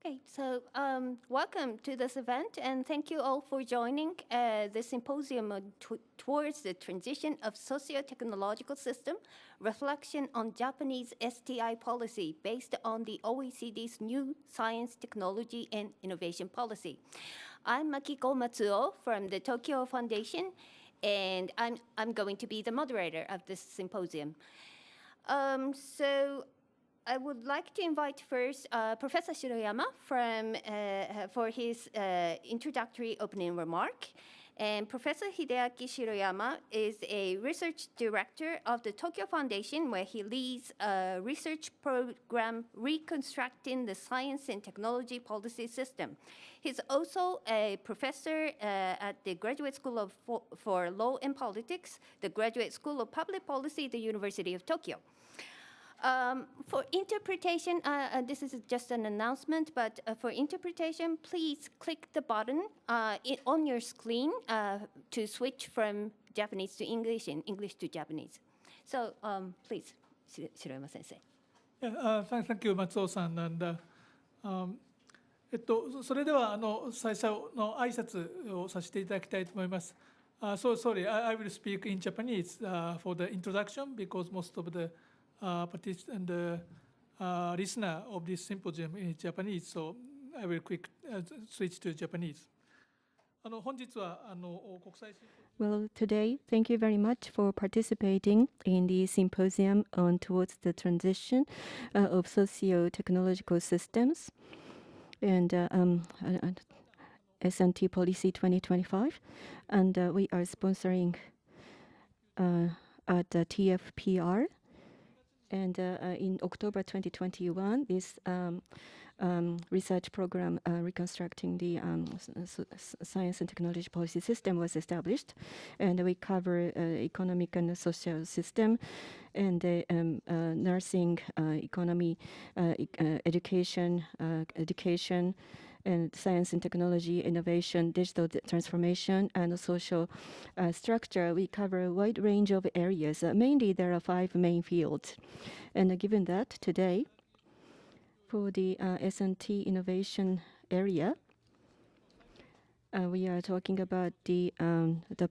Okay, so welcome to this event, and thank you all for joining the symposium towards the transition of socio-technological system, reflection on Japanese STI policy based on the OECD's new science, technology, and innovation policy. I'm Makiko Matsuo from the Tokyo Foundation, and I'm going to be the moderator of this symposium. So I would like to invite first Professor Shiroyama for his introductory opening remark. And Professor Hideaki Shiroyama is a research director of the Tokyo Foundation, where he leads a research program reconstructing the science and technology policy system. He's also a professor at the Graduate School for Law and Politics, the Graduate School of Public Policy at the University of Tokyo. For interpretation, this is just an announcement, but for interpretation, please click the button on your screen to switch from Japanese to English and English to Japanese. So please, Shiroyama-sensei. Yeah, thank you, Matsuo-san. And それでは最初の挨拶をさせていただきたいと思います。So sorry, I will speak in Japanese for the introduction because most of the participant and listener of this symposium is Japanese, so I will quick switch to Japanese. Well, today, thank you very much for participating in the symposium on towards the transition of socio-technological systems and S&T Policy 2025. And we are sponsoring at TFPR. And in October 2021, this research program, Reconstructing the Science and Technology Policy System, was established. And we cover economic and social system, and nursing, economy, education, and science and technology, innovation, digital transformation, and social structure. We cover a wide range of areas. Mainly, there are 5 main fields. And given that, today, for the S&T innovation area, we are talking about the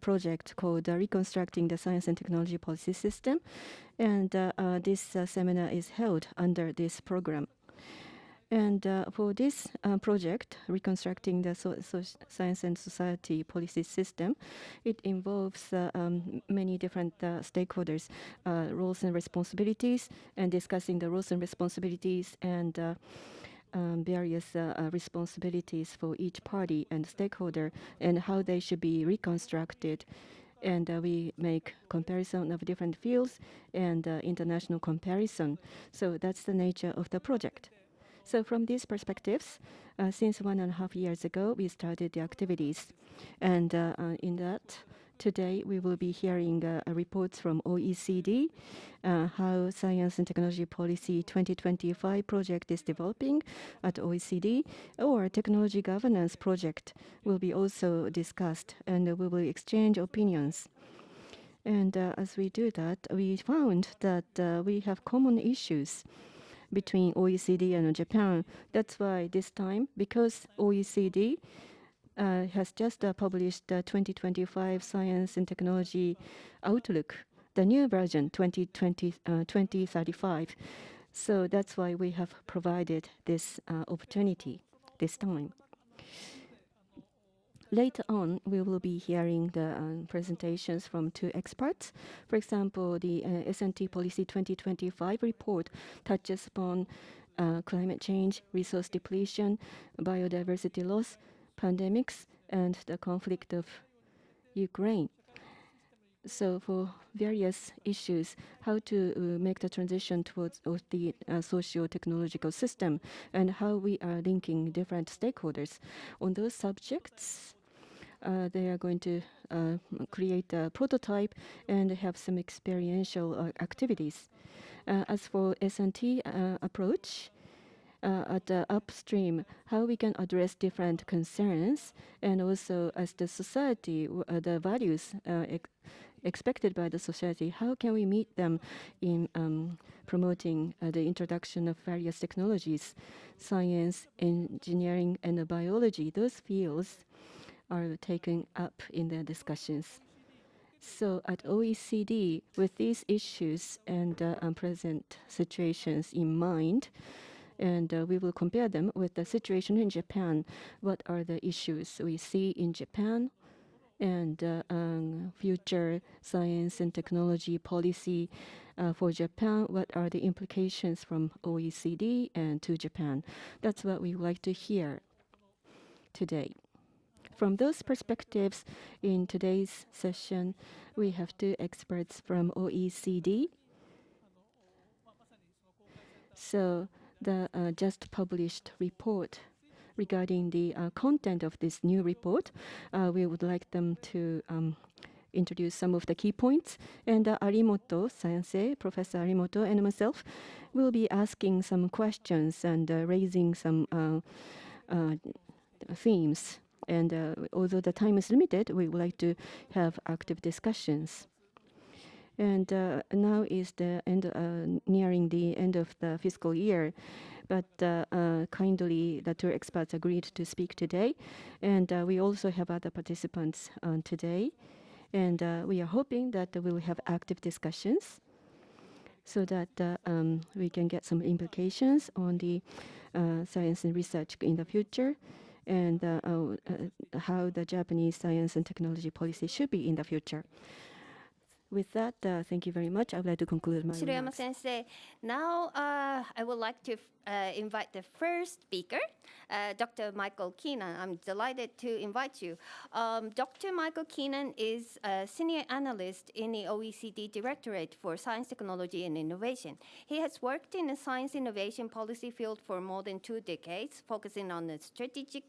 project called Reconstructing the Science and Technology Policy System. And this seminar is held under this program. And for this project, Reconstructing the Science and Society Policy System, it involves many different stakeholders, roles and responsibilities, and discussing the roles and responsibilities and various responsibilities for each party and stakeholder and how they should be reconstructed. And we make comparison of different fields and international comparison. So that's the nature of the project. So from these perspectives, since 1.5 years ago, we started the activities. And in that, today we will be hearing reports from OECD, how Science and Technology Policy 2025 project is developing at OECD, or Technology Governance project will be also discussed, and we will exchange opinions. And as we do that, we found that we have common issues between OECD and Japan. That's why this time, because OECD has just published the 2025 Science and Technology Outlook, the new version 2035. So that's why we have provided this opportunity this time. Later on, we will be hearing the presentations from 2 experts. For example, the S&T Policy 2025 report touches upon climate change, resource depletion, biodiversity loss, pandemics, and the conflict of Ukraine. So for various issues, how to make the transition towards the socio-technological system and how we are linking different stakeholders on those subjects. They are going to create a prototype and have some experiential activities. As for S&T approach, at the upstream, how we can address different concerns, and also as the society, the values expected by the society, how can we meet them in promoting the introduction of various technologies, science, engineering, and biology? Those fields are taken up in their discussions. So at OECD, with these issues and present situations in mind, and we will compare them with the situation in Japan. What are the issues we see in Japan, and future science and technology policy for Japan? What are the implications from OECD and to Japan? That's what we would like to hear today. From those perspectives, in today's session, we have two experts from OECD. So the just published report regarding the content of this new report, we would like them to introduce some of the key points. And Arimoto Sensei, Professor Arimoto, and myself will be asking some questions and raising some themes. And although the time is limited, we would like to have active discussions. And now is the end, nearing the end of the fiscal year. But kindly, the two experts agreed to speak today. And we also have other participants today. And we are hoping that we will have active discussions so that we can get some implications on the science and research in the future, and how the Japanese science and technology policy should be in the future. With that, thank you very much. I would like to conclude my Shiroyama remarks. Sensei, now I would like to invite the first speaker, Dr. Michael Keenan. I'm delighted to invite you. Dr. Michael Keenan is a senior analyst in the OECD Directorate for Science, Technology, and Innovation. He has worked in the science innovation policy field for more than 2 decades, focusing on the strategic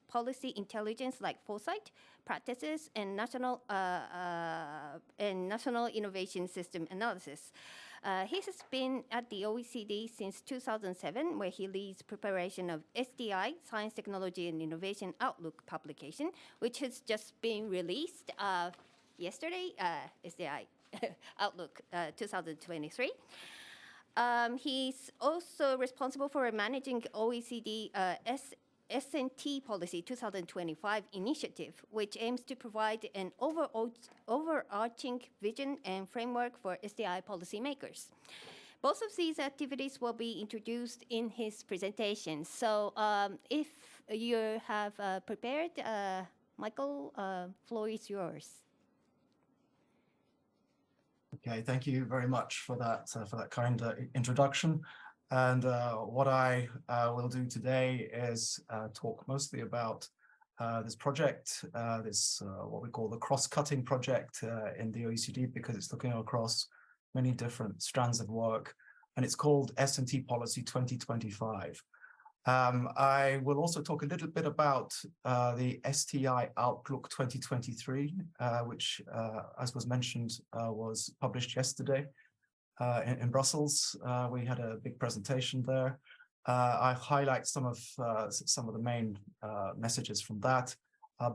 policy intelligence like foresight, practices, and national innovation system analysis. He has been at the OECD since 2007, where he leads preparation of STI, Science, Technology, and Innovation Outlook publication, which has just been released yesterday, STI Outlook 2023. He's also responsible for managing OECD S&T Policy 2025 initiative, which aims to provide an overarching vision and framework for STI policymakers. Both of these activities will be introduced in his presentation. So if you have prepared, Michael, floor is yours. Okay, thank you very much for that kind introduction. And what I will do today is talk mostly about this project, what we call the cross-cutting project in the OECD, because it's looking across many different strands of work, and it's called S&T Policy 2025. I will also talk a little bit about the STI Outlook 2023, which, as was mentioned, was published yesterday. In Brussels. We had a big presentation there. I highlight some of the main messages from that,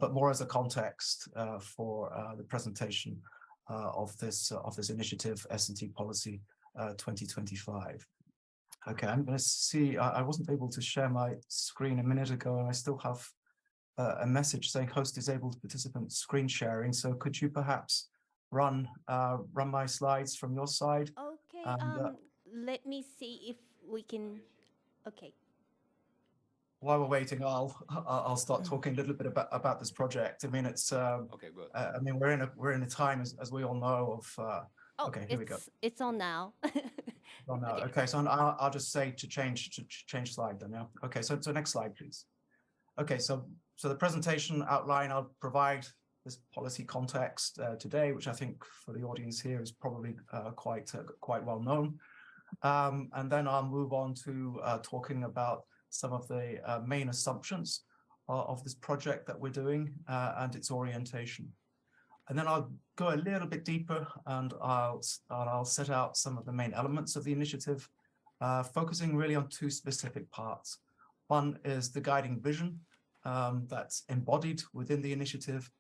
but more as a context for the presentation of this initiative, S&T Policy 2025. Okay, I'm going to see. I wasn't able to share my screen a minute ago, and I still have a message saying host disabled participant screen sharing. So could you perhaps run my slides from your side? Okay, let me see if we can. Okay. While we're waiting, I'll start talking a little bit about this project. I mean, it's okay, good. I mean, we're in a time, as we all know, of. Okay, here we go. It's on now. On now. Okay, so I'll just say to change slide then. Yeah. Okay, so next slide, please. Okay, so the presentation outline, I'll provide this policy context today, which I think for the audience here is probably quite well known. And then I'll move on to talking about some of the main assumptions of this project that we're doing and its orientation. And then I'll go a little bit deeper, and I'll set out some of the main elements of the initiative, focusing really on 2 specific parts. One is the guiding vision that's embodied within the initiative,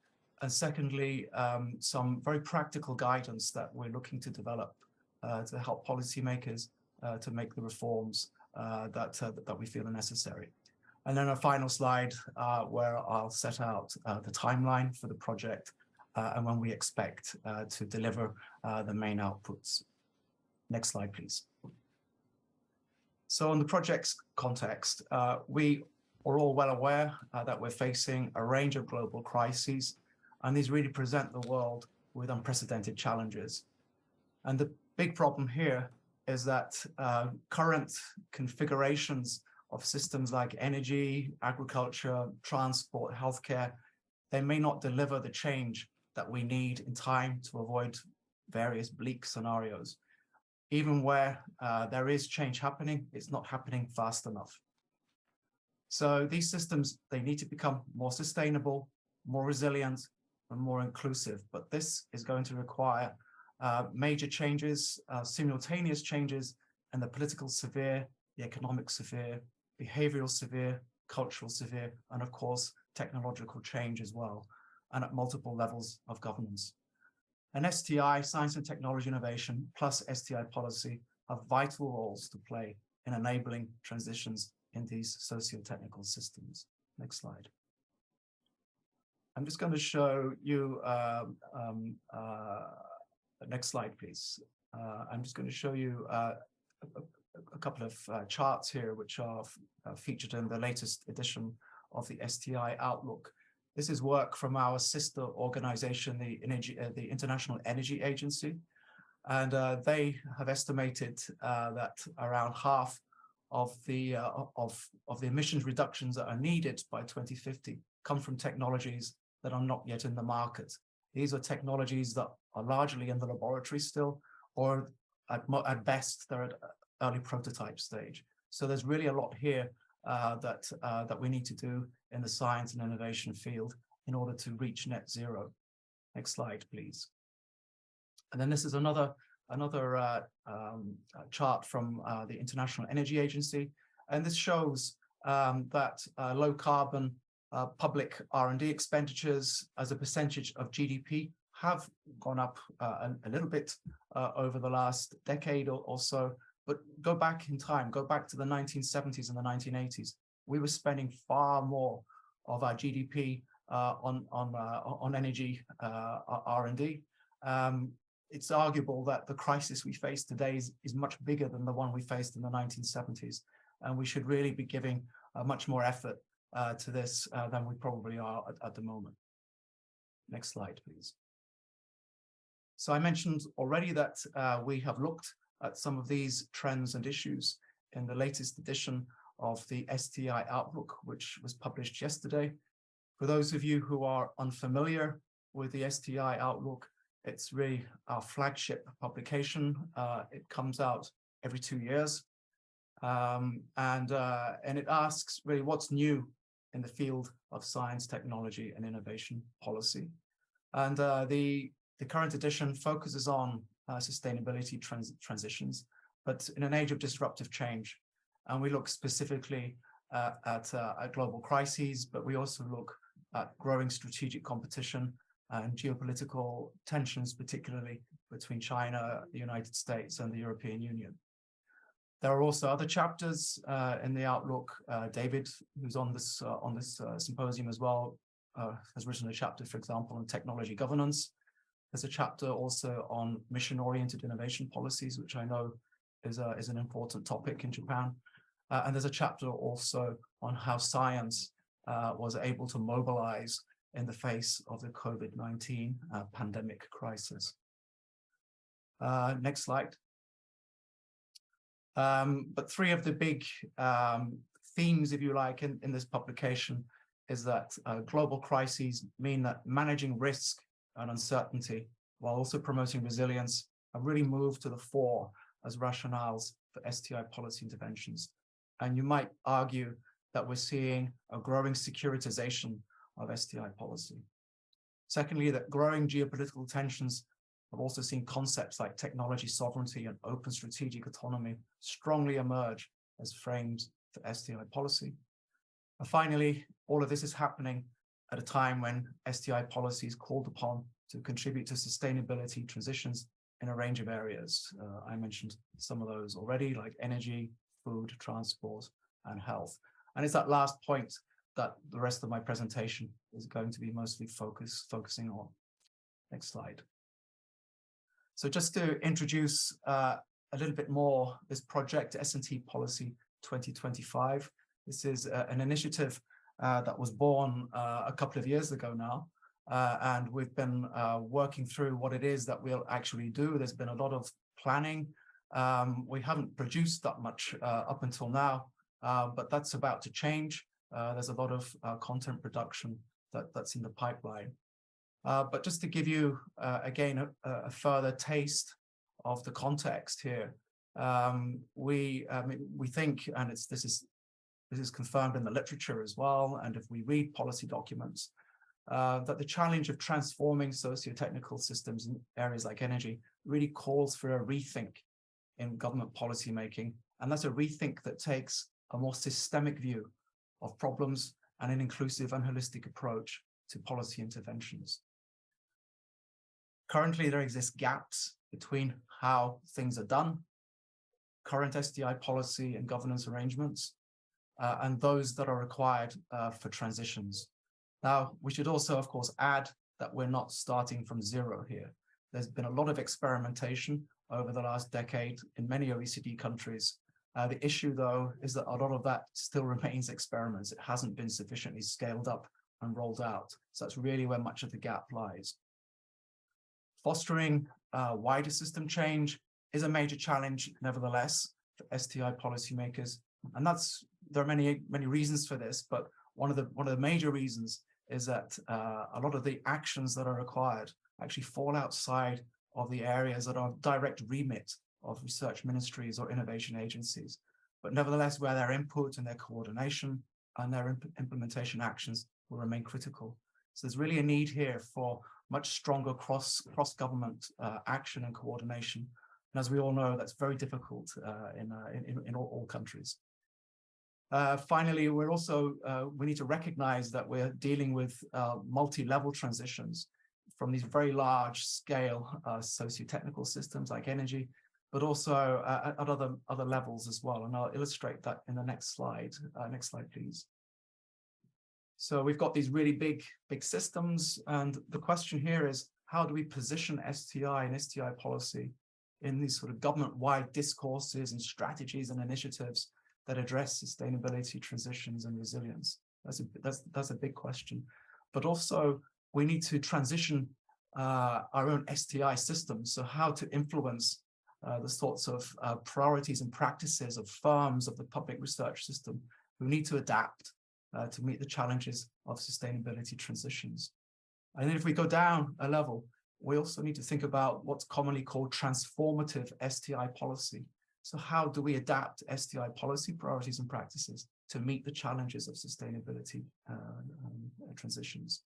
And secondly, some very practical guidance that we're looking to develop to help policymakers to make the reforms that we feel are necessary. And then a final slide where I'll set out the timeline for the project and when we expect to deliver the main outputs. Next slide, please. So in the project's context, we are all well aware that we're facing a range of global crises, and these really present the world with unprecedented challenges. And the big problem here is that current configurations of systems like energy, agriculture, transport, healthcare, they may not deliver the change that we need in time to avoid various bleak scenarios. Even where there is change happening, it's not happening fast enough. So these systems, they need to become more sustainable, more resilient, and more inclusive. But this is going to require major changes, simultaneous changes in the political sphere, the economic sphere, behavioral sphere, cultural sphere, and of course, technological change as well, and at multiple levels of governance. And STI, science and technology innovation, plus STI policy have vital roles to play in enabling transitions in these socio-technical systems. Next slide. I'm just going to show you, next slide, please. I'm just going to show you a couple of charts here, which are featured in the latest edition of the STI Outlook. This is work from our sister organization, the International Energy Agency. And they have estimated that around half of the emissions reductions that are needed by 2050 come from technologies that are not yet in the market. These are technologies that are largely in the laboratory still, or at best, they're at early prototype stage. So there's really a lot here that we need to do in the science and innovation field in order to reach net zero. Next slide, please. And then this is another chart from the International Energy Agency, and this shows that low carbon public R&D expenditures as a percentage of GDP have gone up a little bit over the last decade or so. But go back in time, go back to the 1970s and the 1980s. We were spending far more of our GDP on energy R&D. It's arguable that the crisis we face today is much bigger than the one we faced in the 1970s, and we should really be giving much more effort to this than we probably are at the moment. Next slide, please. So I mentioned already that we have looked at some of these trends and issues in the latest edition of the STI Outlook, which was published yesterday. For those of you who are unfamiliar with the STI Outlook, it's really our flagship publication. It comes out every 2 years. And it asks really what's new in the field of science, technology, and innovation policy. And the current edition focuses on sustainability transitions, but in an age of disruptive change. And we look specifically at global crises, but we also look at growing strategic competition and geopolitical tensions, particularly between China, the United States, and the European Union. There are also other chapters in the Outlook. David, who's on this symposium as well, has written a chapter, for example, on technology governance. There's a chapter also on mission-oriented innovation policies, which I know is an important topic in Japan. And there's a chapter also on how science was able to mobilize in the face of the COVID-19 pandemic crisis. Next slide. But three of the big themes, if you like, in this publication is that global crises mean that managing risk and uncertainty while also promoting resilience have really moved to the fore as rationales for STI policy interventions. And you might argue that we're seeing a growing securitization of STI policy. Secondly, that growing geopolitical tensions have also seen concepts like technology sovereignty and open strategic autonomy strongly emerge as frames for STI policy. And finally, all of this is happening at a time when STI policy is called upon to contribute to sustainability transitions in a range of areas. I mentioned some of those already, like energy, food, transport, and health. And it's that last point that the rest of my presentation is going to be mostly focusing on. Next slide. So just to introduce a little bit more this project, S&T Policy 2025. This is an initiative that was born a couple of years ago now. And we've been working through what it is that we'll actually do. There's been a lot of planning. We haven't produced that much up until now, but that's about to change. There's a lot of content production that's in the pipeline. But just to give you, again, a further taste of the context here, we think, and this is confirmed in the literature as well, and if we read policy documents, that the challenge of transforming socio-technical systems in areas like energy really calls for a rethink in government policy making, and that's a rethink that takes a more systemic view of problems and an inclusive and holistic approach to policy interventions. Currently, there exist gaps between how things are done, current STI policy and governance arrangements, and those that are required for transitions. Now, we should also, of course, add that we're not starting from zero here. There's been a lot of experimentation over the last decade in many OECD countries. The issue, though, is that a lot of that still remains experiments. It hasn't been sufficiently scaled up and rolled out. So that's really where much of the gap lies. Fostering wider system change is a major challenge, nevertheless, for STI policymakers. And there are many reasons for this, but one of the major reasons is that a lot of the actions that are required actually fall outside of the areas that are direct remit of research ministries or innovation agencies. But nevertheless, where their input and their coordination and their implementation actions will remain critical. So there's really a need here for much stronger cross-government action and coordination. And as we all know, that's very difficult in all countries. Finally, we need to recognize that we're dealing with multi-level transitions from these very large scale socio-technical systems like energy, but also at other levels as well. And I'll illustrate that in the next slide. Next slide, please. So we've got these really big systems. And the question here is, how do we position STI and STI policy in these sort of government-wide discourses and strategies and initiatives that address sustainability, transitions, and resilience? That's a big question. But also, we need to transition our own STI systems. So how to influence the sorts of priorities and practices of firms of the public research system who need to adapt to meet the challenges of sustainability transitions. And then if we go down a level, we also need to think about what's commonly called transformative STI policy. So how do we adapt STI policy priorities and practices to meet the challenges of sustainability transitions?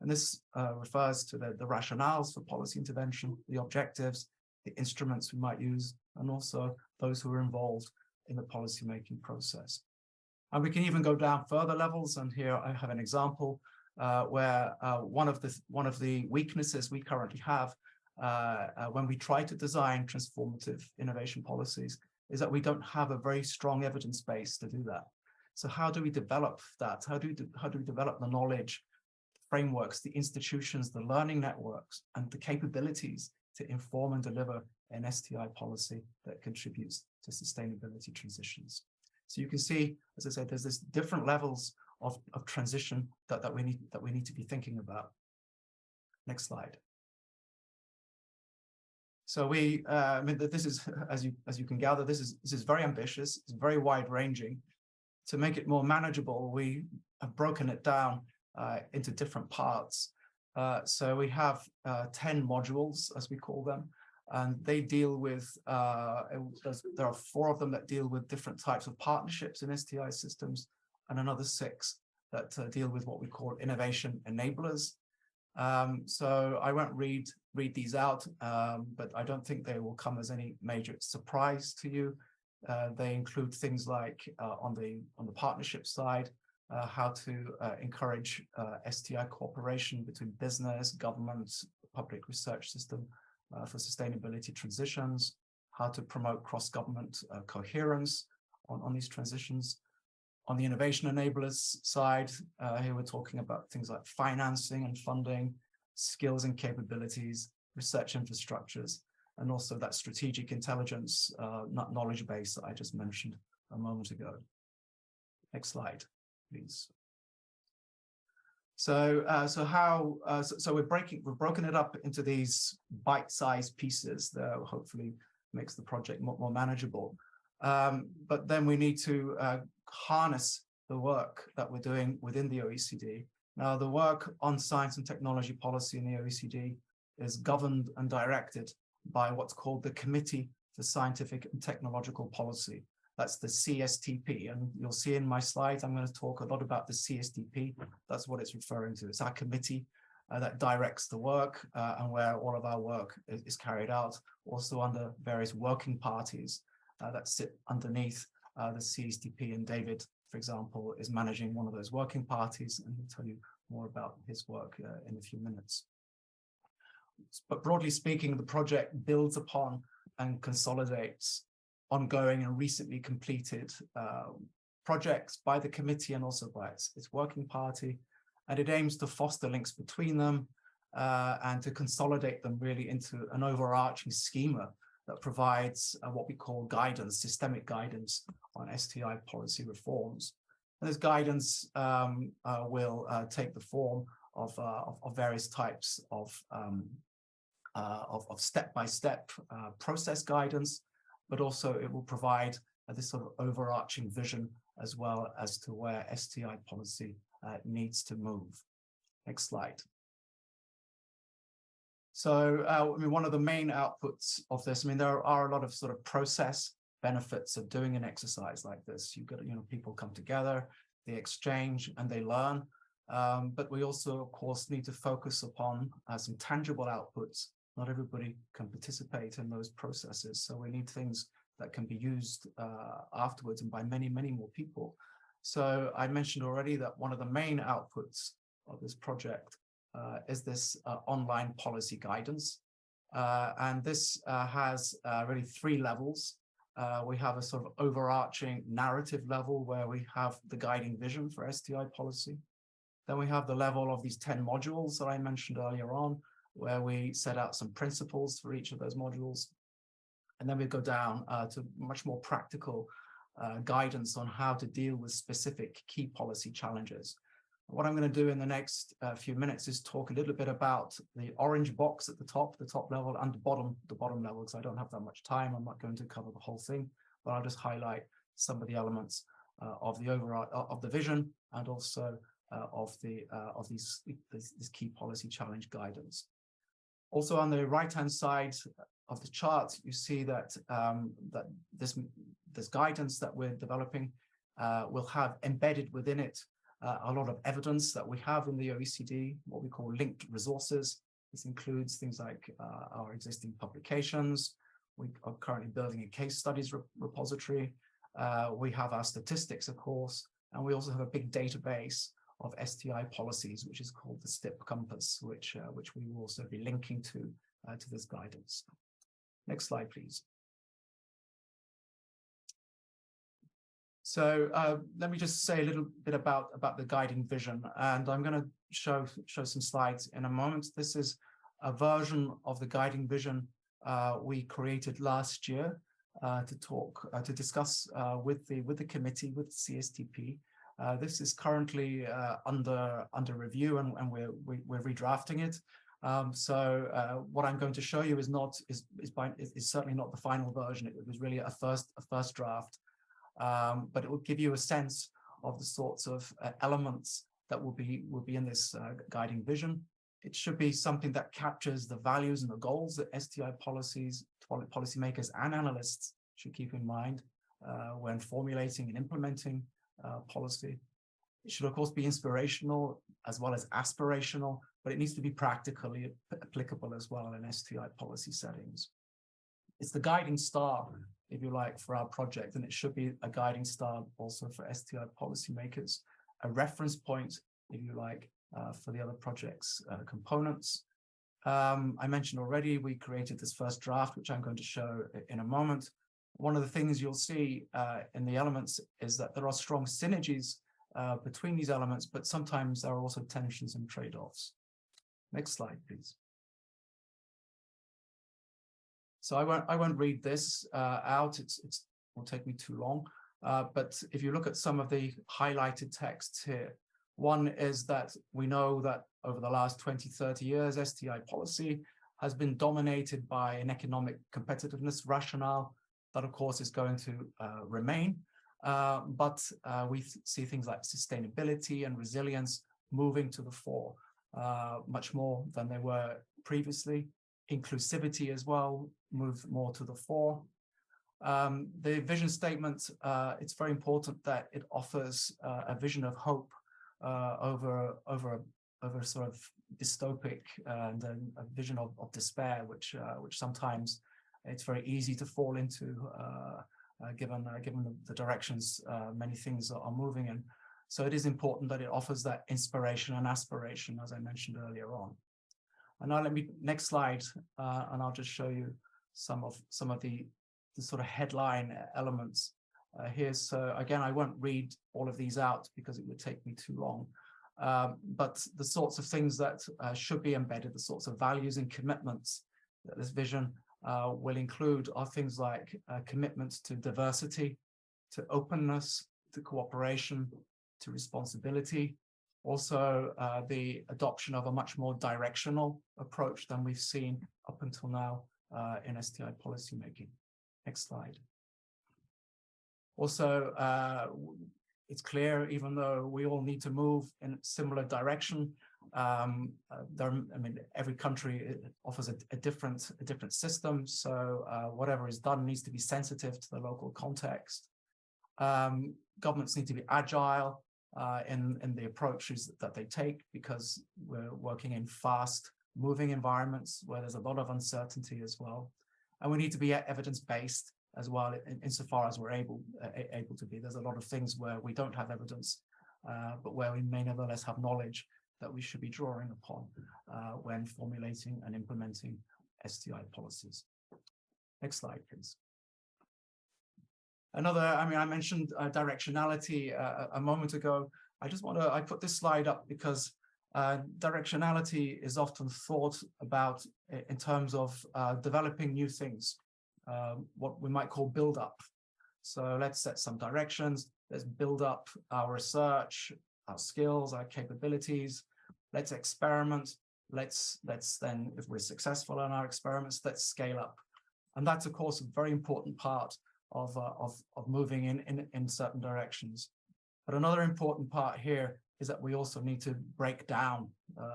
And this refers to the rationales for policy intervention, the objectives, the instruments we might use, and also those who are involved in the policymaking process. And we can even go down further levels. And here I have an example where one of the weaknesses we currently have when we try to design transformative innovation policies is that we don't have a very strong evidence base to do that. So how do we develop that? How do we develop the knowledge, frameworks, the institutions, the learning networks, and the capabilities to inform and deliver an STI policy that contributes to sustainability transitions? So you can see, as I said, there's this different levels of transition that we need to be thinking about. Next slide. So this is, as you can gather, this is very ambitious. It's very wide ranging. To make it more manageable, we have broken it down into different parts. So we have 10 modules, as we call them, and they deal with, there are 4 of them that deal with different types of partnerships in STI systems, and another 6 that deal with what we call innovation enablers. So I won't read these out, but I don't think they will come as any major surprise to you. They include things like on the partnership side, how to encourage STI cooperation between business, government, public research system for sustainability transitions, how to promote cross-government coherence on these transitions. On the innovation enablers side, here we're talking about things like financing and funding, skills and capabilities, research infrastructures, and also that strategic intelligence knowledge base that I just mentioned a moment ago. Next slide, please. So we've broken it up into these bite-sized pieces that hopefully makes the project more manageable. But then we need to harness the work that we're doing within the OECD. Now, the work on science and technology policy in the OECD is governed and directed by what's called the Committee for Scientific and Technological Policy. That's the CSTP, and you'll see in my slides, I'm going to talk a lot about the CSTP. That's what it's referring to. It's our committee that directs the work and where all of our work is carried out, also under various working parties that sit underneath the CSTP. And David, for example, is managing one of those working parties, and he'll tell you more about his work in a few minutes. But broadly speaking, the project builds upon and consolidates ongoing and recently completed projects by the committee and also by its working party. And it aims to foster links between them and to consolidate them really into an overarching schema that provides what we call guidance, systemic guidance on STI policy reforms. And this guidance will take the form of various types of step-by-step process guidance, but also it will provide this sort of overarching vision as well as to where STI policy needs to move. Next slide. So, I mean, one of the main outputs of this, I mean, there are a lot of sort of process benefits of doing an exercise like this. You've got, people come together, they exchange and they learn. But we also, of course, need to focus upon some tangible outputs. Not everybody can participate in those processes. So we need things that can be used afterwards and by many, many more people. So I mentioned already that one of the main outputs of this project is this online policy guidance. And this has really three levels. We have a sort of overarching narrative level where we have the guiding vision for STI policy. Then we have the level of these 10 modules that I mentioned earlier on, where we set out some principles for each of those modules. And then we go down to much more practical guidance on how to deal with specific key policy challenges. What I'm going to do in the next few minutes is talk a little bit about the orange box at the top level, and the bottom level, because I don't have that much time. I'm not going to cover the whole thing, but I'll just highlight some of the elements of the overall of the vision and also of these key policy challenge guidance. Also, on the right-hand side of the chart, you see that this guidance that we're developing will have embedded within it a lot of evidence that we have in the OECD, what we call linked resources. This includes things like our existing publications. We are currently building a case studies repository. We have our statistics, of course, and we also have a big database of STI policies, which is called the STIP Compass, which we will also be linking to this guidance. Next slide, please. So let me just say a little bit about the guiding vision, and I'm going to show some slides in a moment. This is a version of the guiding vision we created last year to discuss with the committee, with CSTP. This is currently under review, and we're redrafting it. So what I'm going to show you is certainly not the final version. It was really a first draft. But it will give you a sense of the sorts of elements that will be in this guiding vision. It should be something that captures the values and the goals that STI policymakers and analysts should keep in mind when formulating and implementing policy. It should, of course, be inspirational as well as aspirational, but it needs to be practically applicable as well in STI policy settings. It's the guiding star, if you like, for our project, and it should be a guiding star also for STI policymakers a reference point, if you like, for the other project's components. I mentioned already, we created this first draft, which I'm going to show in a moment. One of the things you'll see in the elements is that there are strong synergies between these elements, but sometimes there are also tensions and trade-offs. Next slide, please. So I won't read this out. It will take me too long. But if you look at some of the highlighted texts here, one is that we know that over the last 20, 30 years, STI policy has been dominated by an economic competitiveness rationale that, of course, is going to remain. But we see things like sustainability and resilience moving to the fore much more than they were previously. Inclusivity as well moved more to the fore. The vision statement, it's very important that it offers a vision of hope over sort of dystopic and a vision of despair, which sometimes it's very easy to fall into given the directions many things are moving in. So it is important that it offers that inspiration and aspiration, as I mentioned earlier on. And now next slide, and I'll just show you some of the sort of headline elements here. So again, I won't read all of these out because it would take me too long. But the sorts of things that should be embedded, the sorts of values and commitments that this vision will include are things like commitments to diversity, to openness, to cooperation, to responsibility. Also, the adoption of a much more directional approach than we've seen up until now in STI policymaking. Next slide. Also, it's clear, even though we all need to move in a similar direction, every country offers a different system. So whatever is done needs to be sensitive to the local context. Governments need to be agile in the approaches that they take, because we're working in fast moving environments where there's a lot of uncertainty as well. And we need to be evidence-based as well, insofar as we're able to be. There's a lot of things where we don't have evidence, but where we may nevertheless have knowledge that we should be drawing upon when formulating and implementing STI policies. Next slide, please. Another, I mentioned directionality a moment ago. I put this slide up because directionality is often thought about in terms of developing new things, what we might call build up. So let's set some directions, let's build up our research, our skills, our capabilities, let's experiment, let's then, if we're successful in our experiments, let's scale up. And that's, of course, a very important part of moving in certain directions. But another important part here is that we also need to break down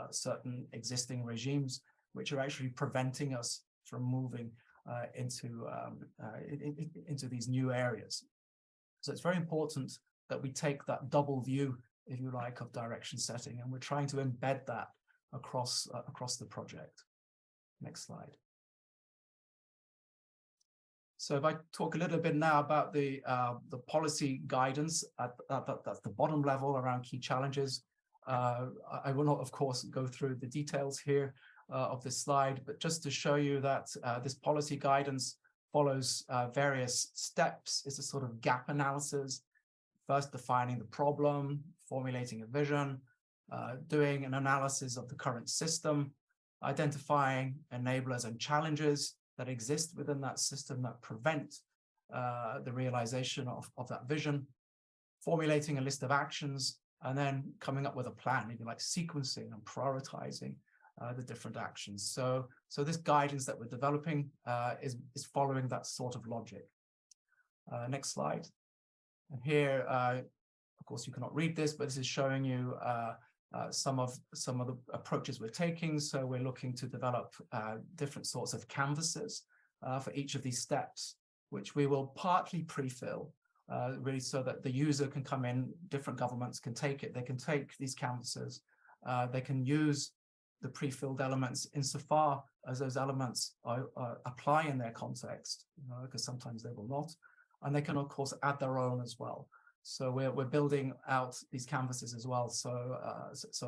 certain existing regimes, which are actually preventing us from moving into these new areas. So it's very important that we take that double view, if you like, of direction setting, and we're trying to embed that across the project. Next slide. So if I talk a little bit now about the policy guidance at the bottom level around key challenges, I will not, of course, go through the details here of this slide, but just to show you that this policy guidance follows various steps. It's a sort of gap analysis. First, defining the problem, formulating a vision, doing an analysis of the current system, identifying enablers and challenges that exist within that system that prevent the realization of that vision, formulating a list of actions, and then coming up with a plan, if you like, sequencing and prioritizing the different actions. So this guidance that we're developing is following that sort of logic. Next slide. And here, of course, you cannot read this, but this is showing you some of the approaches we're taking. So we're looking to develop different sorts of canvases for each of these steps, which we will partly pre-fill, really so that the user can come in, different governments can take it, they can take these canvases, they can use the pre-filled elements insofar as those elements apply in their context, because sometimes they will not, and they can, of course, add their own as well. So we're building out these canvases as well, so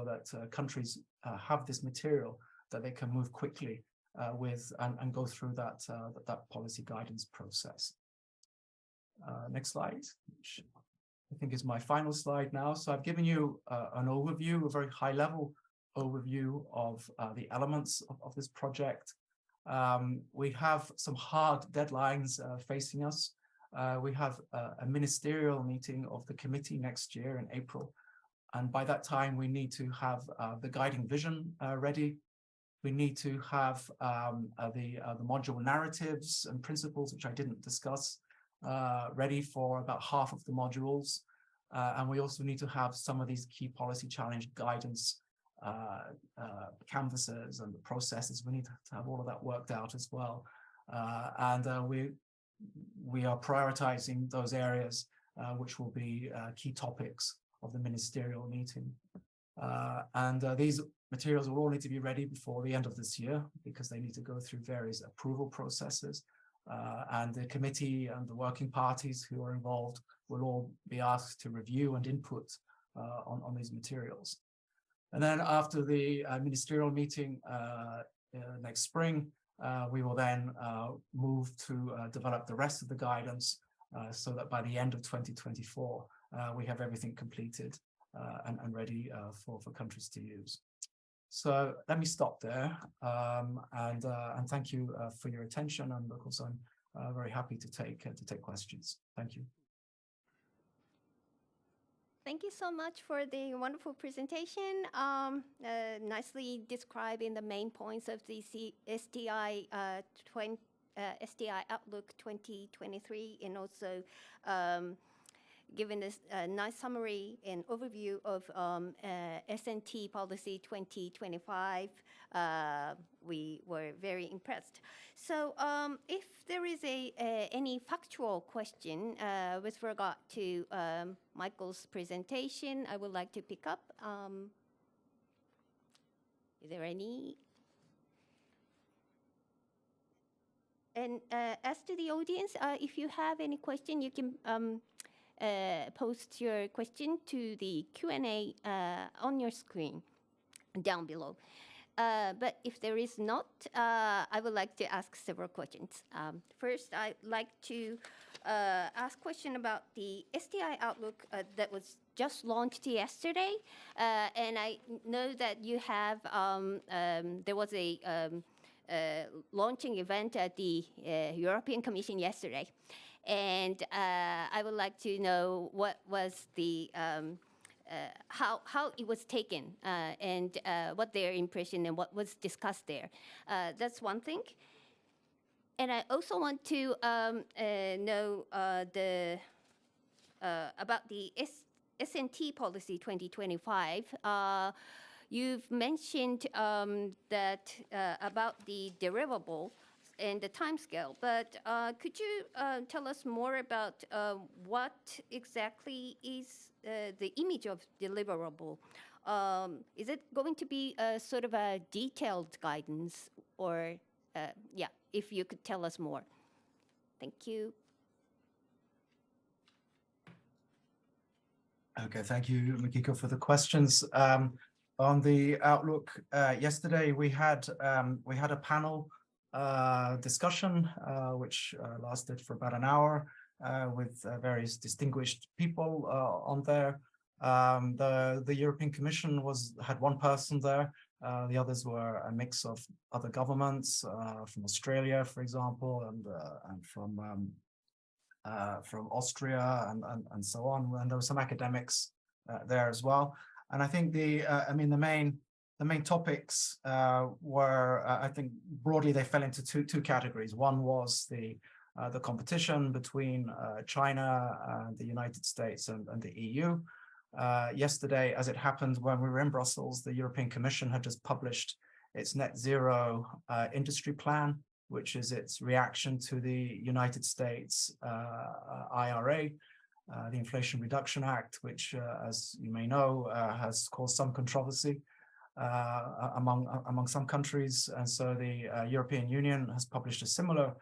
that countries have this material that they can move quickly with and go through that policy guidance process. Next slide, which I think is my final slide now. So I've given you an overview, a very high-level overview of the elements of this project. We have some hard deadlines facing us. We have a ministerial meeting of the committee next year in April. And by that time, we need to have the guiding vision ready. We need to have the module narratives and principles, which I didn't discuss, ready for about half of the modules. And we also need to have some of these key policy challenge guidance canvases and the processes. We need to have all of that worked out as well. We are prioritizing those areas which will be key topics of the ministerial meeting. These materials will all need to be ready before the end of this year because they need to go through various approval processes. And the committee and the working parties who are involved will all be asked to review and input on these materials. And then after the ministerial meeting next spring, we will then move to develop the rest of the guidance so that by the end of 2024, we have everything completed and ready for countries to use. So let me stop there and thank you for your attention. And of course, I'm very happy to take questions. Thank you. Thank you so much for the wonderful presentation, nicely describing the main points of the STI Outlook 2023, and also giving us a nice summary and overview of S&T Policy 2025. We were very impressed. So if there is any factual question with regard to Michael's presentation, I would like to pick up. Is there any? And as to the audience, if you have any question, you can post your question to the Q&A on your screen down below. But if there is not, I would like to ask several questions. First, I'd like to ask a question about the STI Outlook that was just launched yesterday. And I know that you have, there was a launching event at the European Commission yesterday. And I would like to know what was the how it was taken and what their impression and what was discussed there. That's one thing. And I also want to know about the S&T Policy 2025. You've mentioned that about the deliverable and the timescale, but could you tell us more about what exactly is the image of deliverable? Is it going to be a sort of a detailed guidance, or yeah, if you could tell us more. Thank you. Okay, thank you, Makiko, for the questions. On the Outlook, yesterday we had a panel discussion which lasted for about an hour with various distinguished people on there. The European Commission had one person there. The others were a mix of other governments from Australia, for example, and from Austria and so on. And there were some academics there as well. And I think the main topics were, I think broadly they fell into two categories. One was the competition between China and the United States and the EU. Yesterday, as it happened when we were in Brussels, the European Commission had just published its net zero industry plan, which is its reaction to the United States IRA, the Inflation Reduction Act, which, as you may know, has caused some controversy among some countries. And so the European Union has published a similar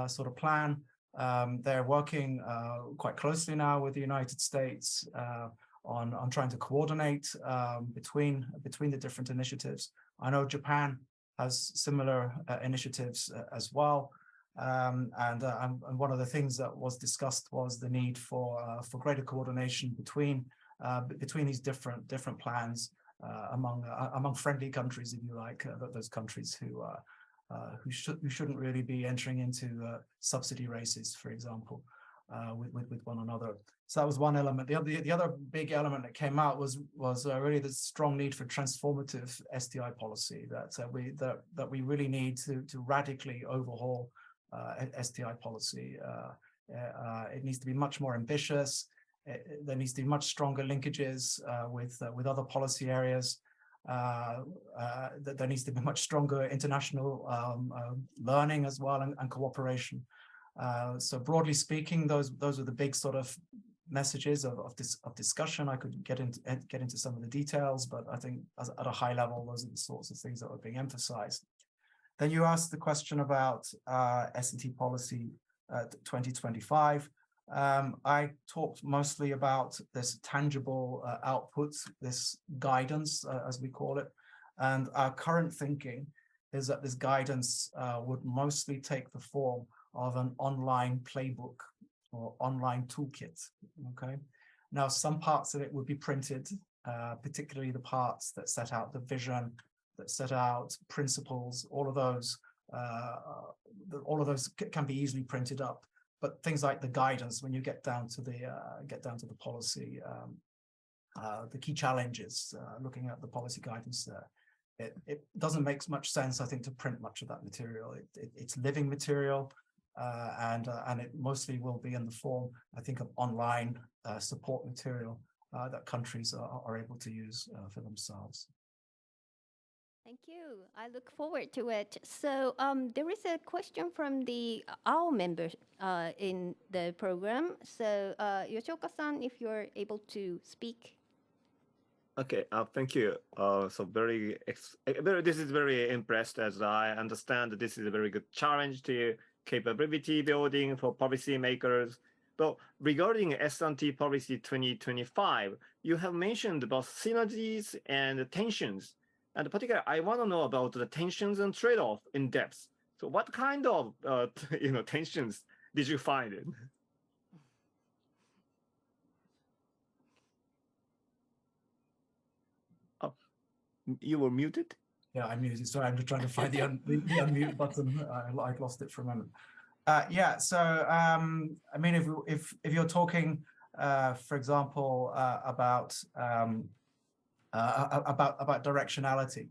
sort of plan, They're working quite closely now with the United States on trying to coordinate between the different initiatives. I know Japan has similar initiatives as well. And one of the things that was discussed was the need for greater coordination between these different plans among friendly countries, if you like, those countries who shouldn't really be entering into subsidy races, for example, with one another. So that was one element. The other big element that came out was really the strong need for transformative STI policy, that we really need to radically overhaul STI policy. It needs to be much more ambitious. There needs to be much stronger linkages with other policy areas. There needs to be much stronger international learning as well, and cooperation. So broadly speaking, those are the big sort of messages of discussion. I could get into some of the details, but I think at a high level, those are the sorts of things that are being emphasized. Then you asked the question about S&T policy 2025. I talked mostly about this tangible output, this guidance, as we call it. And our current thinking is that this guidance would mostly take the form of an online playbook or online toolkit, okay? Now, some parts of it would be printed, particularly the parts that set out the vision, that set out principles. All of those can be easily printed up. But things like the guidance, when you get down to the policy, the key challenges, looking at the policy guidance there, it doesn't make much sense, I think, to print much of that material. It's living material, and it mostly will be in the form, I think, of online support material that countries are able to use for themselves. Thank you. I look forward to it. So there is a question from our members in the program. So Yoshioka-san, if you're able to speak. Okay, thank you. So this is very impressed, as I understand. This is a very good challenge to capability building for policymakers. But regarding S&T policy 2025, you have mentioned about synergies and tensions. And particularly, I want to know about the tensions and trade-off in depth. So what kind of tensions did you find? Oh, you were muted? Yeah, I'm muted. Sorry, I'm just trying to find the unmute button. I lost it for a moment. Yeah, so I mean, if you're talking, for example, about directionality.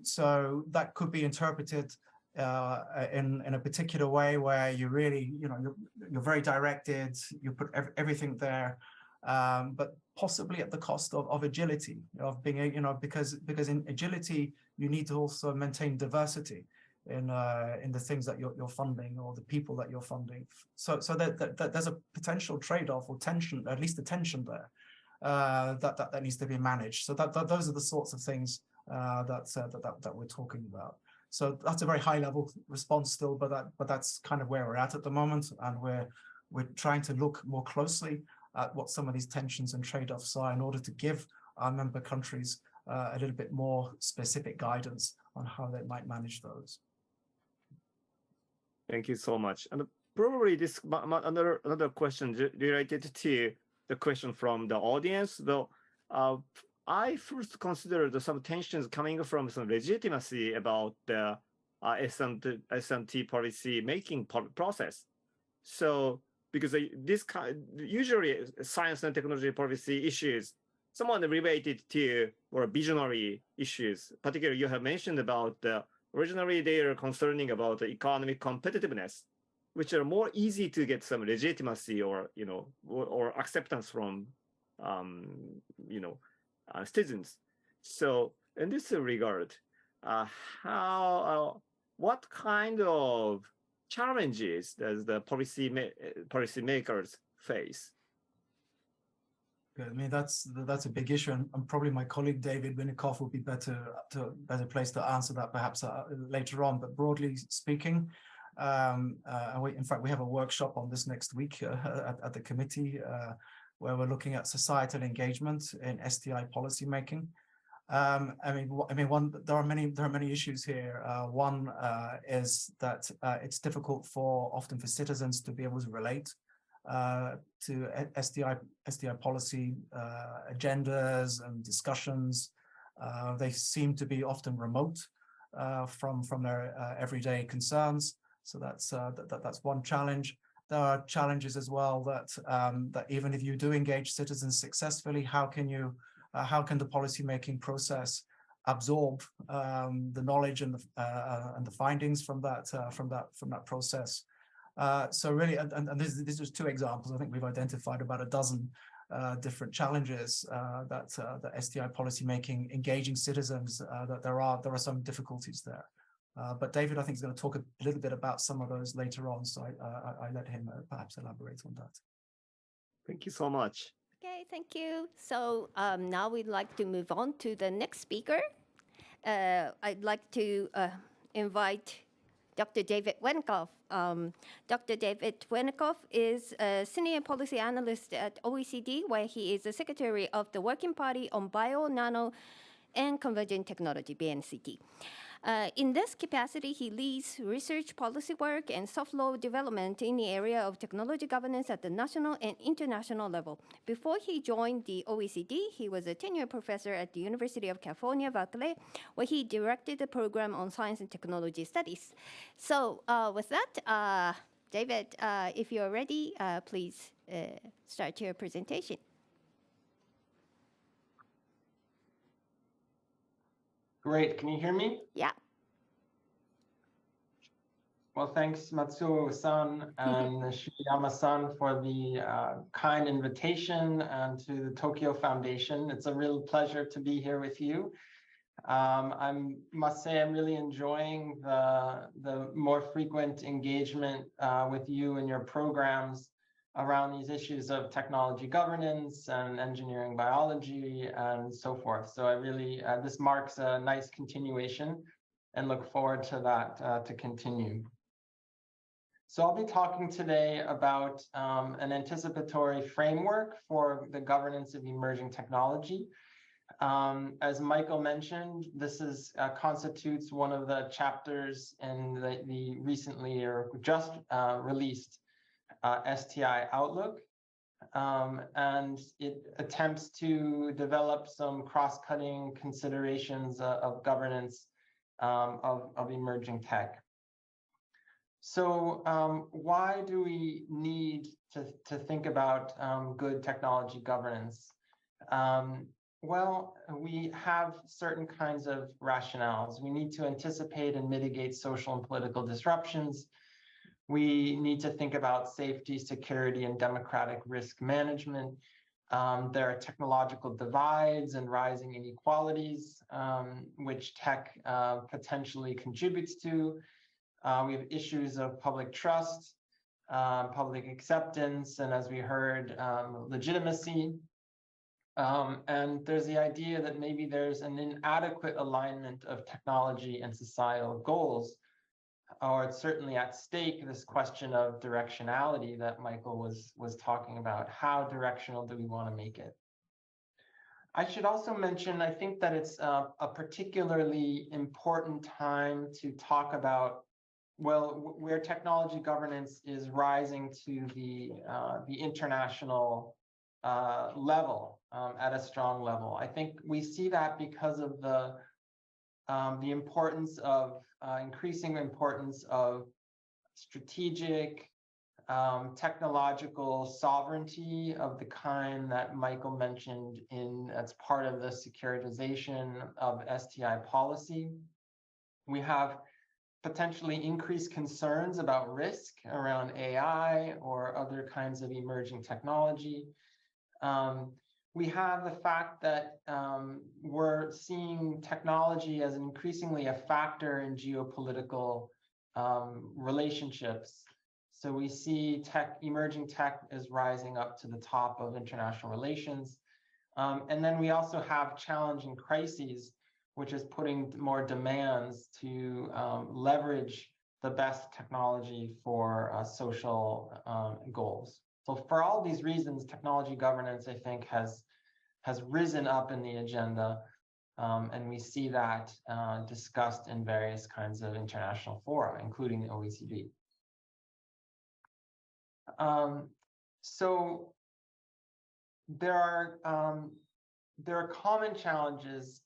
So that could be interpreted in a particular way where you really, you're very directed, you put everything there, but possibly at the cost of agility, of being, because in agility, you need to also maintain diversity in the things that you're funding or the people that you're funding. So that there's a potential trade-off or tension, at least a tension there. That needs to be managed. So those are the sorts of things that we're talking about. So that's a very high level response still, but that's kind of where we're at the moment, and we're trying to look more closely at what some of these tensions and trade-offs are in order to give our member countries a little bit more specific guidance on how they might manage those. Thank you so much. And probably this another question related to the question from the audience, though. I first considered some tensions coming from some legitimacy about the S&T policy making process. So, because usually science and technology policy issues, somewhat related to or visionary issues. Particularly, you have mentioned about originally they are concerning about the economic competitiveness, which are more easy to get some legitimacy or or acceptance from citizens. So in this regard, what kind of challenges does the policymakers face? I mean, that's a big issue, and probably my colleague David Winickoff would be better placed to answer that perhaps later on. But broadly speaking, And in fact, we have a workshop on this next week at the committee where we're looking at societal engagement in STI policymaking. There are many issues here. One is that it's difficult often for citizens to be able to relate to STI policy agendas and discussions. They seem to be often remote from their everyday concerns. So that's one challenge. There are challenges as well that even if you do engage citizens successfully, how can the policymaking process absorb the knowledge and the findings from that process? So really, and these are two examples. I think we've identified about a dozen different challenges that STI policymaking, engaging citizens, that there are some difficulties there. But David, I think, is going to talk a little bit about some of those later on. So I let him perhaps elaborate on that. Thank you so much. Okay, thank you. So now we'd like to move on to the next speaker. I'd like to invite Dr. David Winickoff. Dr. David Winickoff is a senior policy analyst at OECD, where he is the secretary of the Working Party on Bio, Nano, and Convergent Technology, BNCT. In this capacity, he leads research policy work and soft law development in the area of technology governance at the national and international level. Before he joined the OECD, he was a tenured professor at the University of California, Berkeley, where he directed the program on science and technology studies. So with that, David, if you're ready, please start your presentation. Great. Can you hear me? Yeah. Well, thanks, Matsuo-san and Shiroyama-san, for the kind invitation and to the Tokyo Foundation. It's a real pleasure to be here with you. I must say I'm really enjoying the more frequent engagement with you and your programs around these issues of technology governance and engineering biology and so forth. So I really, this marks a nice continuation and look forward to that to continue. So I'll be talking today about an anticipatory framework for the governance of emerging technology. As Michael mentioned, this constitutes one of the chapters in the recently or just released STI Outlook, and it attempts to develop some cross-cutting considerations of governance of emerging tech. So why do we need to think about good technology governance? Well, we have certain kinds of rationales. We need to anticipate and mitigate social and political disruptions. We need to think about safety, security, and democratic risk management. There are technological divides and rising inequalities, which tech potentially contributes to. We have issues of public trust, public acceptance, and as we heard, legitimacy. And there's the idea that maybe there's an inadequate alignment of technology and societal goals, or it's certainly at stake, this question of directionality that Michael was talking about. How directional do we want to make it? I should also mention, I think that it's a particularly important time to talk about, well, where technology governance is rising to the international level, at a strong level. I think we see that because of the importance of increasing importance of strategic technological sovereignty of the kind that Michael mentioned as part of the securitization of STI policy. We have potentially increased concerns about risk around AI or other kinds of emerging technology. We have the fact that we're seeing technology as increasingly a factor in geopolitical relationships. So we see emerging tech is rising up to the top of international relations. And then we also have challenging crises, which is putting more demands to leverage the best technology for social goals. So for all these reasons, technology governance, I think, has risen up in the agenda, and we see that discussed in various kinds of international fora, including the OECD. So there are common challenges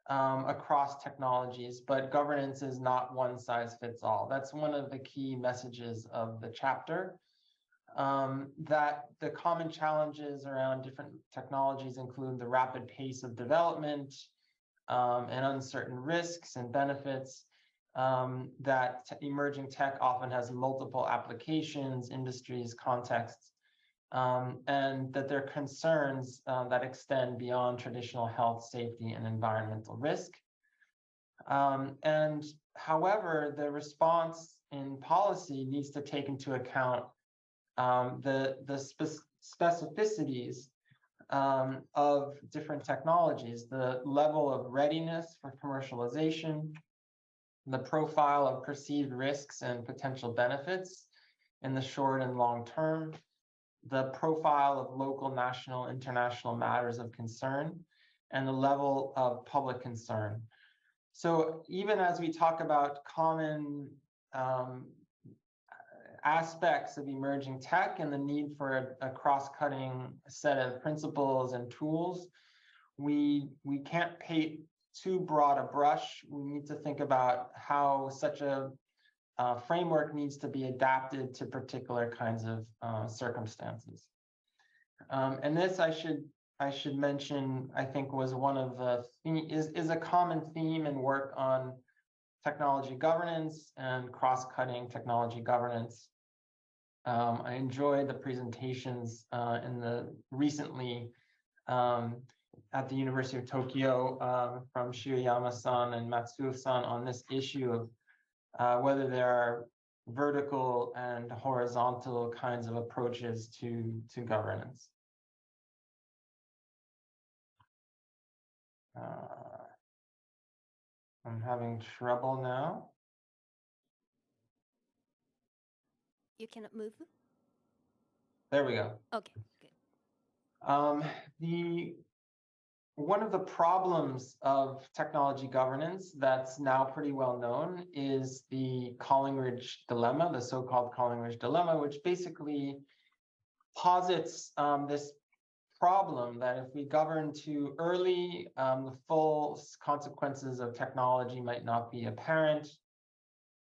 across technologies, but governance is not one size fits all. That's one of the key messages of the chapter, that the common challenges around different technologies include the rapid pace of development and uncertain risks and benefits, that emerging tech often has multiple applications, industries, contexts, and that there are concerns that extend beyond traditional health, safety, and environmental risk. And however, the response in policy needs to take into account the specificities of different technologies, the level of readiness for commercialization, the profile of perceived risks and potential benefits in the short and long term, the profile of local, national, international matters of concern, and the level of public concern. So even as we talk about common aspects of emerging tech and the need for a cross-cutting set of principles and tools, we can't paint too broad a brush. We need to think about how such a framework needs to be adapted to particular kinds of circumstances. And this, I should mention, I think was one of the is a common theme in work on technology governance and cross-cutting technology governance. I enjoyed the presentations in the recently at the University of Tokyo from Shiroyama-san and Matsuo-san on this issue of whether there are vertical and horizontal kinds of approaches to governance. I'm having trouble now. You cannot move? There we go. Okay, good. One of the problems of technology governance that's now pretty well known is the Collingridge dilemma, the so-called Collingridge dilemma, which basically posits this problem that if we govern too early, the full consequences of technology might not be apparent.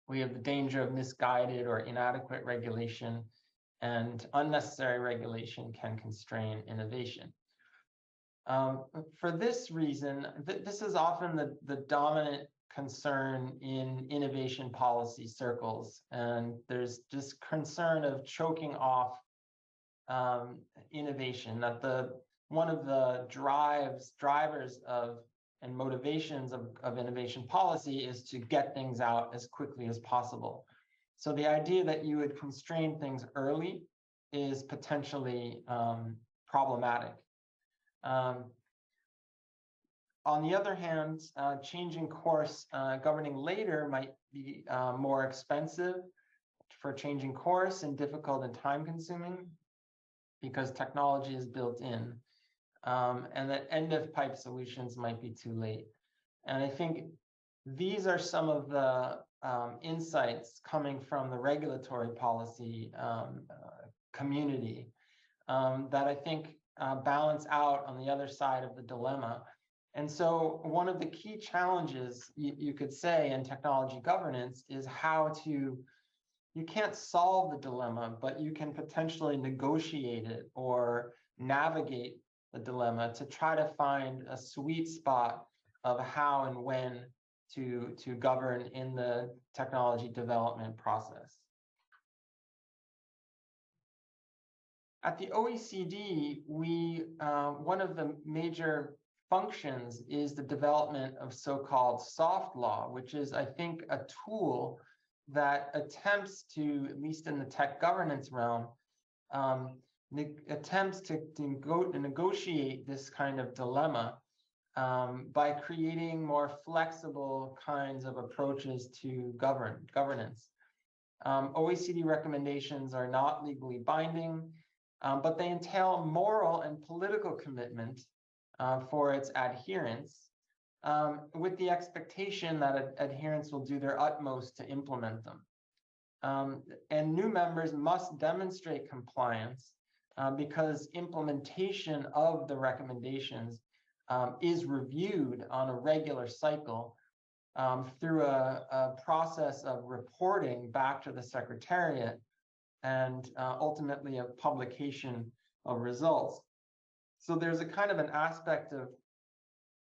We have the danger of misguided or inadequate regulation, and unnecessary regulation can constrain innovation. For this reason, this is often the dominant concern in innovation policy circles, and there's this concern of choking off innovation, that one of the drivers of and motivations of innovation policy is to get things out as quickly as possible. So the idea that you would constrain things early is potentially problematic. On the other hand, changing course, governing later might be more expensive for changing course and difficult and time consuming because technology is built in, and that end of pipe solutions might be too late. And I think these are some of the insights coming from the regulatory policy community that I think balance out on the other side of the dilemma. And so one of the key challenges you could say in technology governance is how to, you can't solve the dilemma, but you can potentially negotiate it or navigate the dilemma to try to find a sweet spot of how and when to govern in the technology development process. At the OECD, one of the major functions is the development of so-called soft law, which is, I think, a tool that attempts to, at least in the tech governance realm, attempts to negotiate this kind of dilemma by creating more flexible kinds of approaches to governance. OECD recommendations are not legally binding, but they entail moral and political commitment for its adherents, with the expectation that adherents will do their utmost to implement them. And new members must demonstrate compliance because implementation of the recommendations is reviewed on a regular cycle through a process of reporting back to the Secretariat and ultimately a publication of results. So there's a kind of an aspect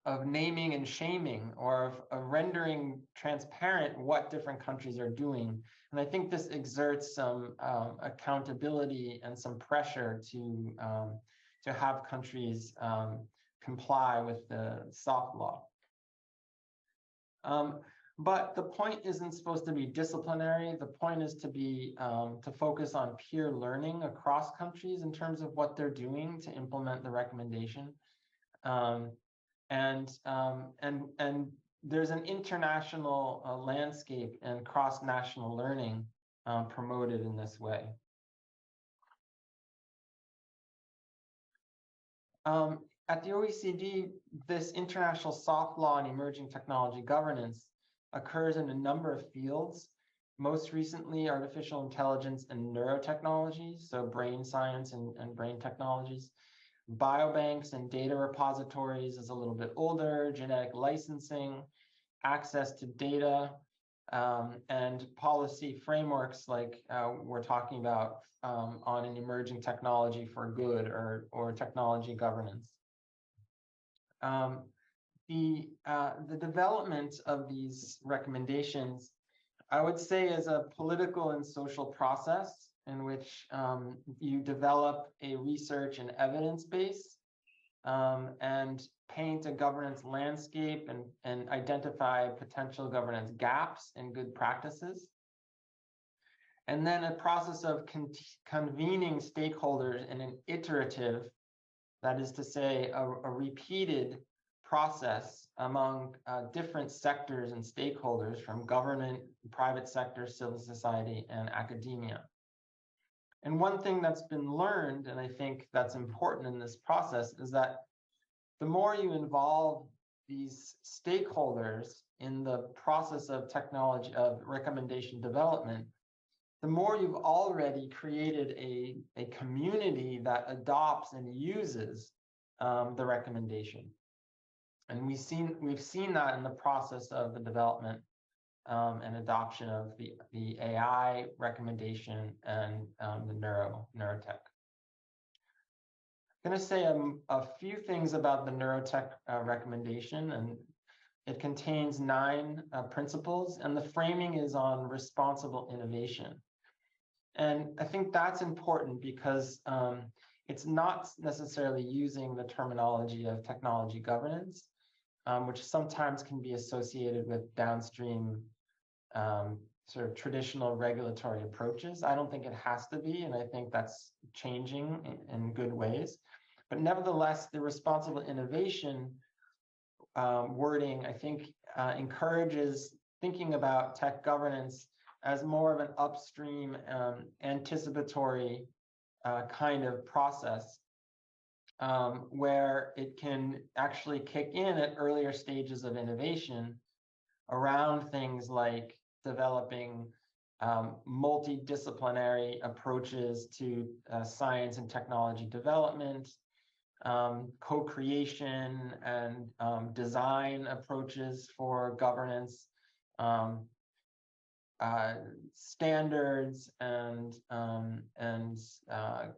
of naming and shaming, or of rendering transparent what different countries are doing. And I think this exerts some accountability and some pressure to have countries comply with the soft law. But the point isn't supposed to be disciplinary. The point is to be to focus on peer learning across countries in terms of what they're doing to implement the recommendation. And there's an international landscape and cross-national learning promoted in this way. At the OECD, this international soft law and emerging technology governance occurs in a number of fields, most recently artificial intelligence and neurotechnology, so brain science and brain technologies. Biobanks and data repositories is a little bit older, genetic licensing, access to data, and policy frameworks like we're talking about on an emerging technology for good or technology governance. The development of these recommendations, I would say, is a political and social process in which you develop a research and evidence base and paint a governance landscape and identify potential governance gaps and good practices. And then a process of convening stakeholders in an iterative, that is to say, a repeated process among different sectors and stakeholders from government, private sector, civil society, and academia. And one thing that's been learned, and I think that's important in this process, is that the more you involve these stakeholders in the process of technology, of recommendation development, the more you've already created a community that adopts and uses the recommendation. And we've seen that in the process of the development and adoption of the AI recommendation and the neurotech. I'm going to say a few things about the neurotech recommendation, and it contains 9 principles, and the framing is on responsible innovation. And I think that's important because it's not necessarily using the terminology of technology governance, which sometimes can be associated with downstream sort of traditional regulatory approaches. I don't think it has to be, and I think that's changing in good ways. But nevertheless, the responsible innovation wording, I think, encourages thinking about tech governance as more of an upstream anticipatory kind of process where it can actually kick in at earlier stages of innovation around things like developing multidisciplinary approaches to science and technology development, co-creation and design approaches for governance, standards and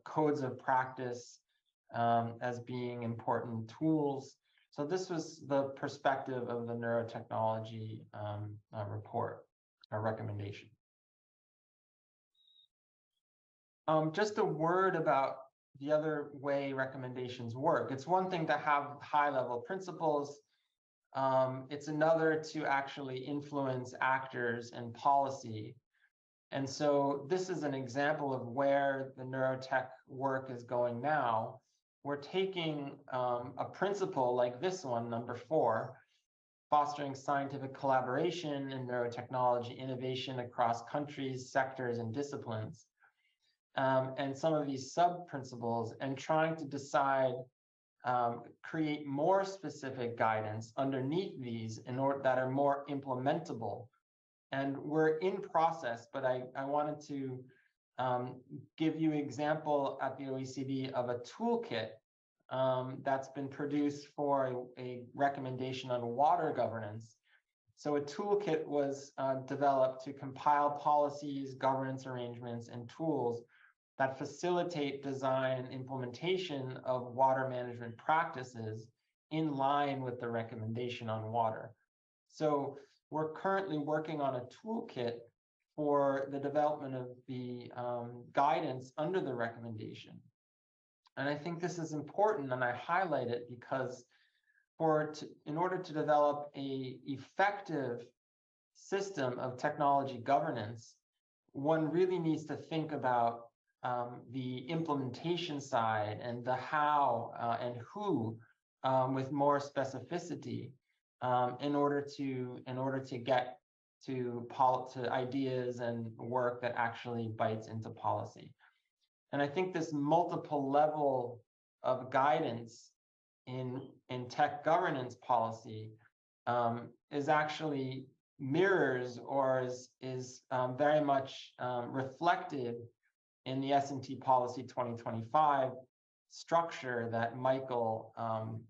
codes of practice as being important tools. So this was the perspective of the neurotechnology report or recommendation. Just a word about the other way recommendations work. It's one thing to have high-level principles. It's another to actually influence actors and policy. And so this is an example of where the neurotech work is going now. We're taking a principle like this one, number 4, fostering scientific collaboration in neurotechnology innovation across countries, sectors, and disciplines. And some of these sub-principles, and trying to decide, create more specific guidance underneath these in order that are more implementable. And we're in process, but I wanted to give you an example at the OECD of a toolkit that's been produced for a recommendation on water governance. So a toolkit was developed to compile policies, governance arrangements, and tools that facilitate design and implementation of water management practices in line with the recommendation on water. So we're currently working on a toolkit for the development of the guidance under the recommendation. And I think this is important, and I highlight it because in order to develop an effective system of technology governance, one really needs to think about the implementation side and the how and who with more specificity in order to get to ideas and work that actually bites into policy. And I think this multiple level of guidance in tech governance policy is actually mirrors or is very much reflected in the S&T Policy 2025 structure that Michael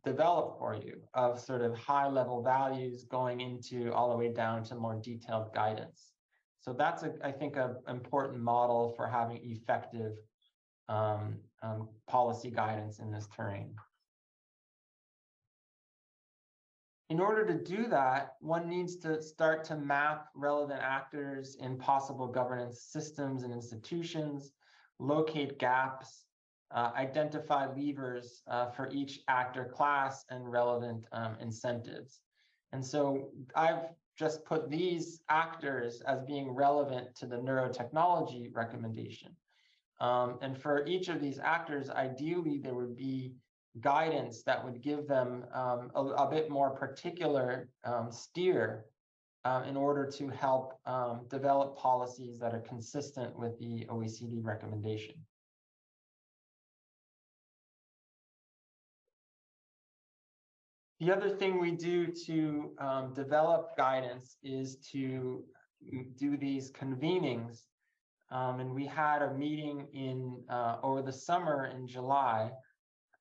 developed for you, of sort of high level values going into all the way down to more detailed guidance. So that's, I think, an important model for having effective policy guidance in this terrain. In order to do that, one needs to start to map relevant actors in possible governance systems and institutions, locate gaps, identify levers for each actor class and relevant incentives. And so I've just put these actors as being relevant to the neurotechnology recommendation. And for each of these actors, ideally, there would be guidance that would give them a bit more particular steer in order to help develop policies that are consistent with the OECD recommendation. The other thing we do to develop guidance is to do these convenings. And we had a meeting over the summer in July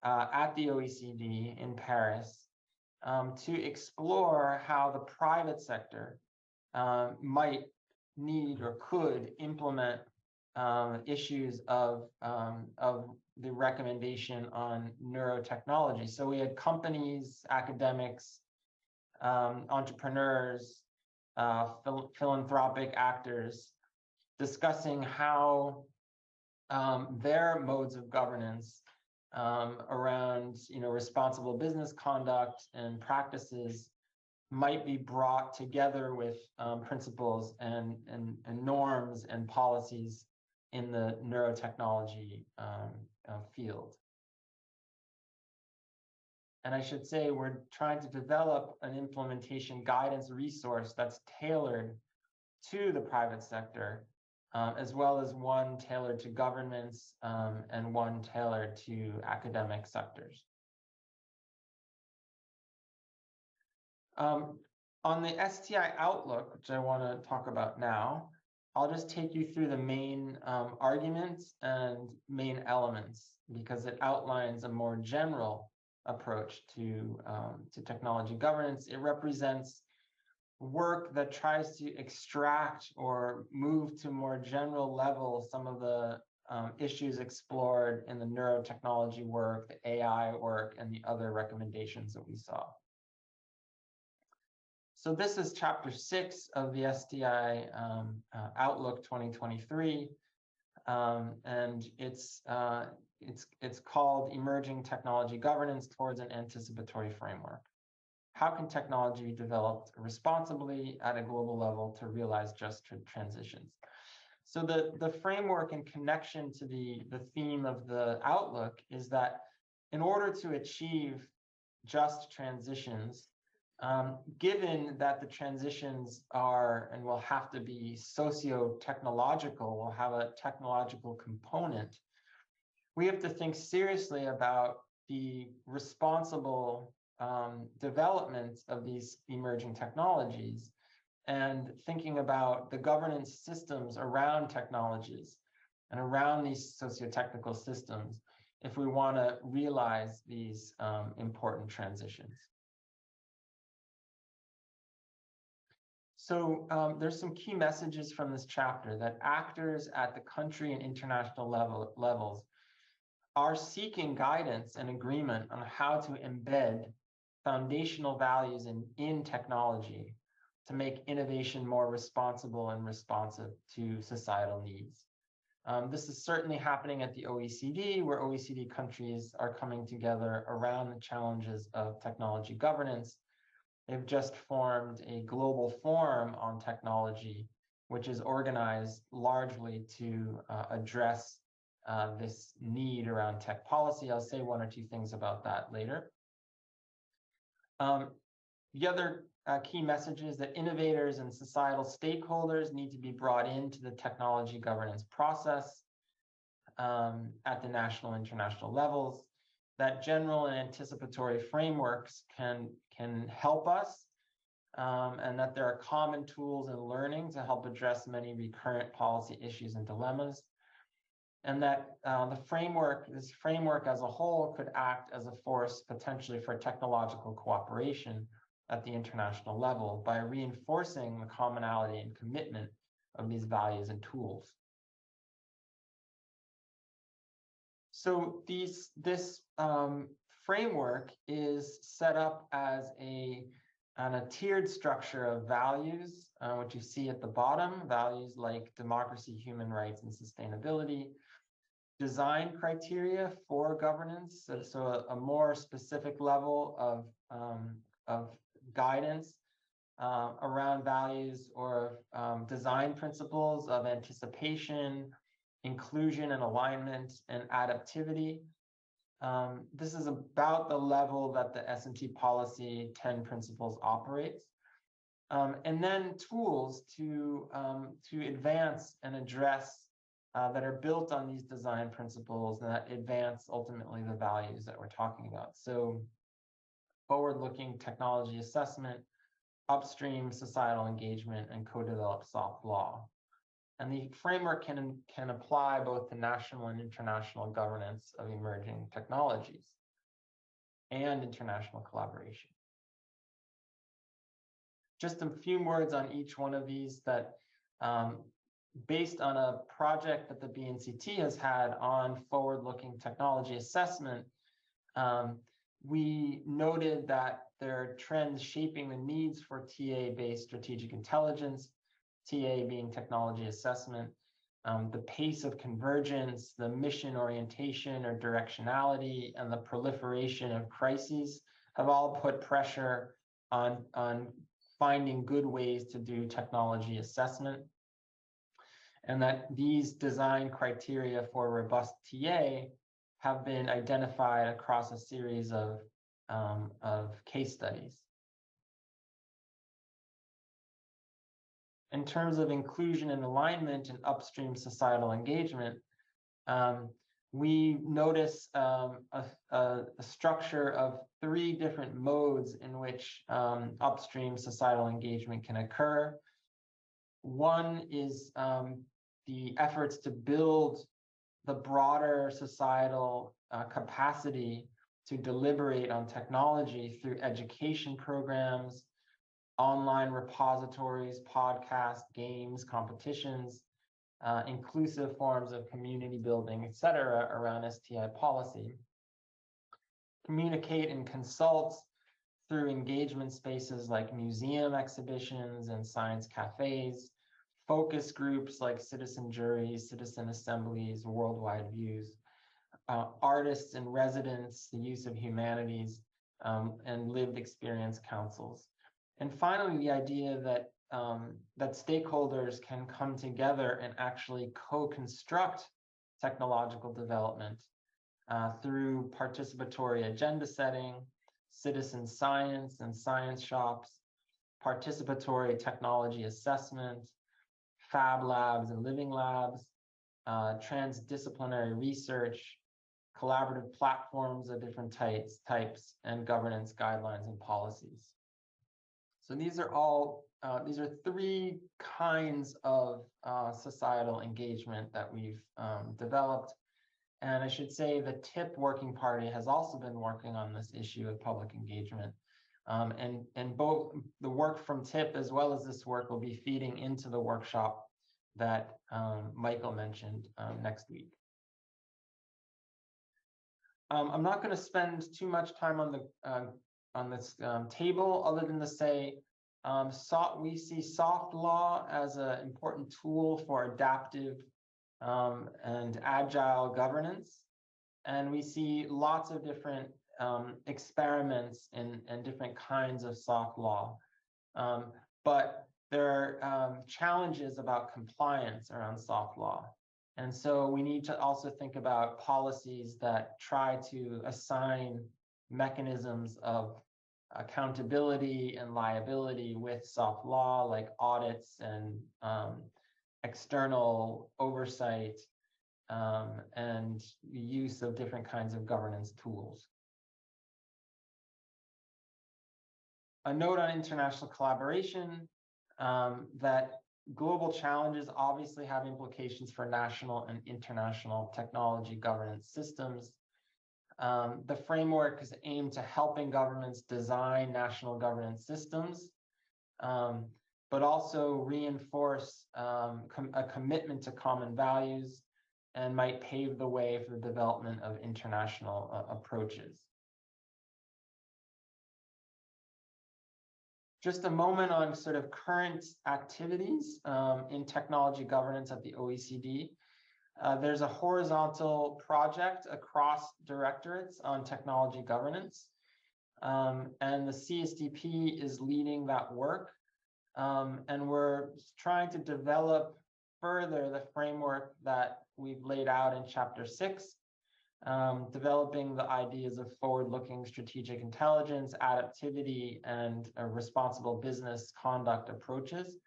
at the OECD in Paris to explore how the private sector might need or could implement issues of the recommendation on neurotechnology. So we had companies, academics, entrepreneurs, philanthropic actors discussing how their modes of governance around responsible business conduct and practices might be brought together with principles and norms and policies in the neurotechnology field. And I should say we're trying to develop an implementation guidance resource that's tailored to the private sector, as well as one tailored to governments and one tailored to academic sectors. On the STI outlook, which I want to talk about now, I'll just take you through the main arguments and main elements, because it outlines a more general approach to technology governance. It represents work that tries to extract or move to more general level some of the issues explored in the neurotechnology work, the AI work, and the other recommendations that we saw. So this is chapter 6 of the STI Outlook 2023, and it's called Emerging Technology Governance Towards an Anticipatory Framework. How can technology be developed responsibly at a global level to realize just transitions? So the framework in connection to the theme of the outlook is that in order to achieve just transitions, Given that the transitions are and will have to be socio-technological, will have a technological component, we have to think seriously about the responsible development of these emerging technologies and thinking about the governance systems around technologies and around these socio-technical systems if we want to realize these important transitions. So there's some key messages from this chapter that actors at the country and international levels are seeking guidance and agreement on how to embed foundational values in technology to make innovation more responsible and responsive to societal needs. This is certainly happening at the OECD, where OECD countries are coming together around the challenges of technology governance. They've just formed a global forum on technology, which is organized largely to address this need around tech policy. I'll say one or two things about that later. The other key message is that innovators and societal stakeholders need to be brought into the technology governance process at the national and international levels. That general and anticipatory frameworks can help us, and that there are common tools and learning to help address many recurrent policy issues and dilemmas. And that this framework as a whole could act as a force potentially for technological cooperation at the international level by reinforcing the commonality and commitment of these values and tools. So this framework is set up as on a tiered structure of values, which you see at the bottom, values like democracy, human rights, and sustainability. Design criteria for governance, so a more specific level of guidance around values or design principles of anticipation, inclusion and alignment, and adaptivity. This is about the level that the S&T policy 10 principles operates. And then tools to advance and address that are built on these design principles and that advance ultimately the values that we're talking about. So forward-looking technology assessment, upstream societal engagement, and co-developed soft law. And the framework can apply both to national and international governance of emerging technologies and international collaboration. Just a few words on each one of these that based on a project that the BNCT has had on forward-looking technology assessment, we noted that there are trends shaping the needs for TA-based strategic intelligence, TA being technology assessment, the pace of convergence, the mission orientation or directionality, and the proliferation of crises have all put pressure on finding good ways to do technology assessment. And that these design criteria for robust TA have been identified across a series of case studies. In terms of inclusion and alignment and upstream societal engagement, we notice a structure of 3 different modes in which upstream societal engagement can occur. One is the efforts to build the broader societal capacity to deliberate on technology through education programs, online repositories, podcasts, games, competitions, inclusive forms of community building, et cetera, around STI policy. Communicate and consult through engagement spaces like museum exhibitions and science cafes, focus groups like citizen juries, citizen assemblies, worldwide views, artists in residence, the use of humanities, and lived experience councils. And finally, the idea that that stakeholders can come together and actually co-construct technological development through participatory agenda setting, citizen science and science shops, participatory technology assessment, fab labs and living labs, transdisciplinary research, collaborative platforms of different types, and governance guidelines and policies. So these are three kinds of societal engagement that we've developed. And I should say the TIP Working Party has also been working on this issue of public engagement. And both the work from TIP as well as this work will be feeding into the workshop that Michael mentioned next week. I'm not going to spend too much time on this table, other than to say we see soft law as an important tool for adaptive and agile governance, and we see lots of different experiments and different kinds of soft law, but there are challenges about compliance around soft law. And so we need to also think about policies that try to assign mechanisms of accountability and liability with soft law, like audits and external oversight and the use of different kinds of governance tools. A note on international collaboration, that global challenges obviously have implications for national and international technology governance systems. The framework is aimed to helping governments design national governance systems, but also reinforce a commitment to common values and might pave the way for the development of international approaches. Just a moment on sort of current activities in technology governance at the OECD. There's a horizontal project across directorates on technology governance, and the CSDP is leading that work. And we're trying to develop further the framework that we've laid out in Chapter 6, developing the ideas of forward-looking strategic intelligence, adaptivity, and responsible business conduct approaches.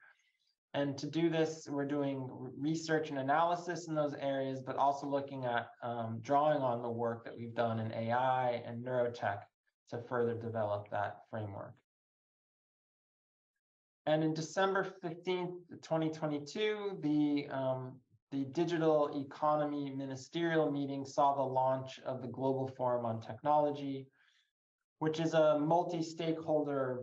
And to do this, we're doing research and analysis in those areas, but also looking at drawing on the work that we've done in AI and neurotech to further develop that framework. And in December 15th, 2022, the Digital Economy Ministerial Meeting saw the launch of the Global Forum on Technology, which is a multi-stakeholder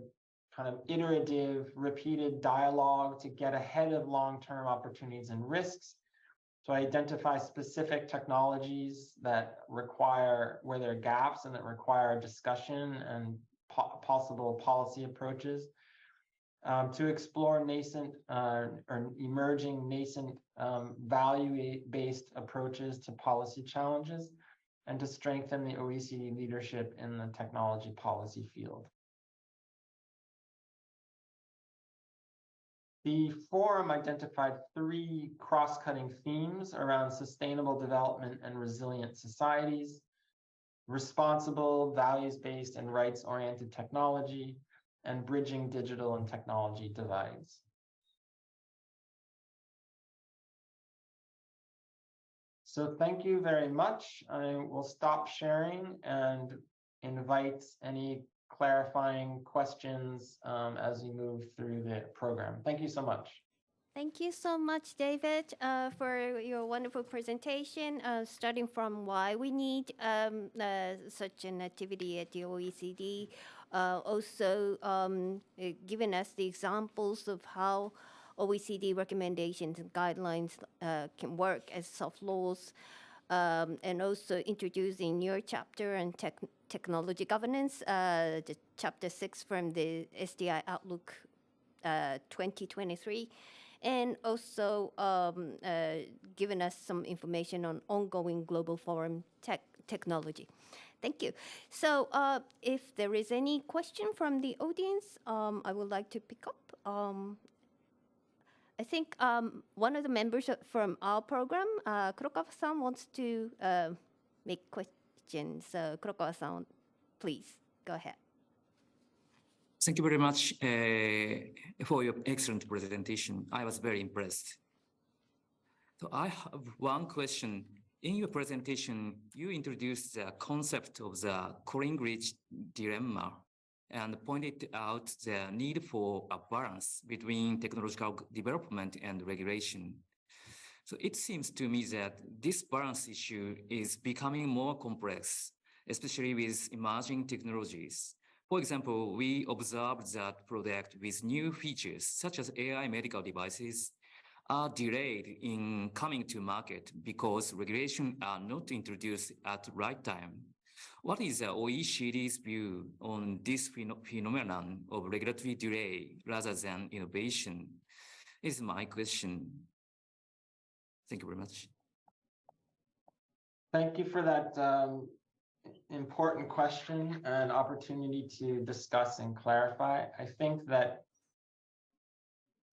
kind of iterative, repeated dialogue to get ahead of long-term opportunities and risks, to identify specific technologies that require, where there are gaps and that require discussion and possible policy approaches, to explore nascent or emerging nascent value-based approaches to policy challenges, and to strengthen the OECD leadership in the technology policy field. The forum identified 3 cross-cutting themes around sustainable development and resilient societies, responsible, values-based, and rights-oriented technology, and bridging digital and technology divides. So thank you very much. I will stop sharing and invite any clarifying questions as we move through the program. Thank you so much. Thank you so much, David, for your wonderful presentation, starting from why we need such an activity at the OECD, also giving us the examples of how OECD recommendations and guidelines can work as soft laws, and also introducing your chapter on technology governance, the Chapter 6 from the STI Outlook 2023. And also giving us some information on ongoing Global Forum technology. Thank you. So if there is any question from the audience, I would like to pick up. I think one of the members from our program, Kurokawa-san, wants to make questions. So Kurokawa-san, please go ahead. Thank you very much for your excellent presentation. I was very impressed. So I have one question. In your presentation, you introduced the concept of the Collingridge dilemma and pointed out the need for a balance between technological development and regulation. So it seems to me that this balance issue is becoming more complex, especially with emerging technologies. For example, we observed that products with new features, such as AI medical devices, are delayed in coming to market because regulations are not introduced at the right time. What is the OECD's view on this phenomenon of regulatory delay rather than innovation? Is my question. Thank you very much. Thank you for that important question and opportunity to discuss and clarify. I think that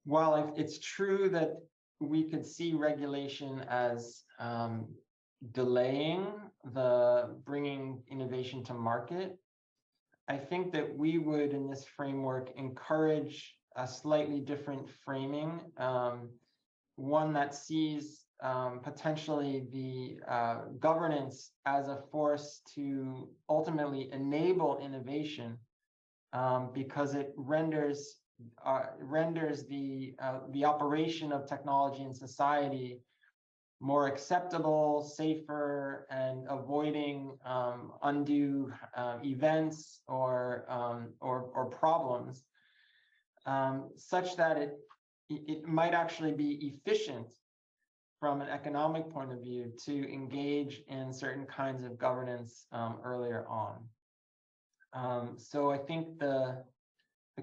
while it's true that we could see regulation as delaying the bringing innovation to market, I think that we would, in this framework, encourage a slightly different framing, one that sees potentially the governance as a force to ultimately enable innovation, because it renders the operation of technology in society more acceptable, safer, and avoiding undue events or problems, such that it might actually be efficient from an economic point of view to engage in certain kinds of governance earlier on. So I think the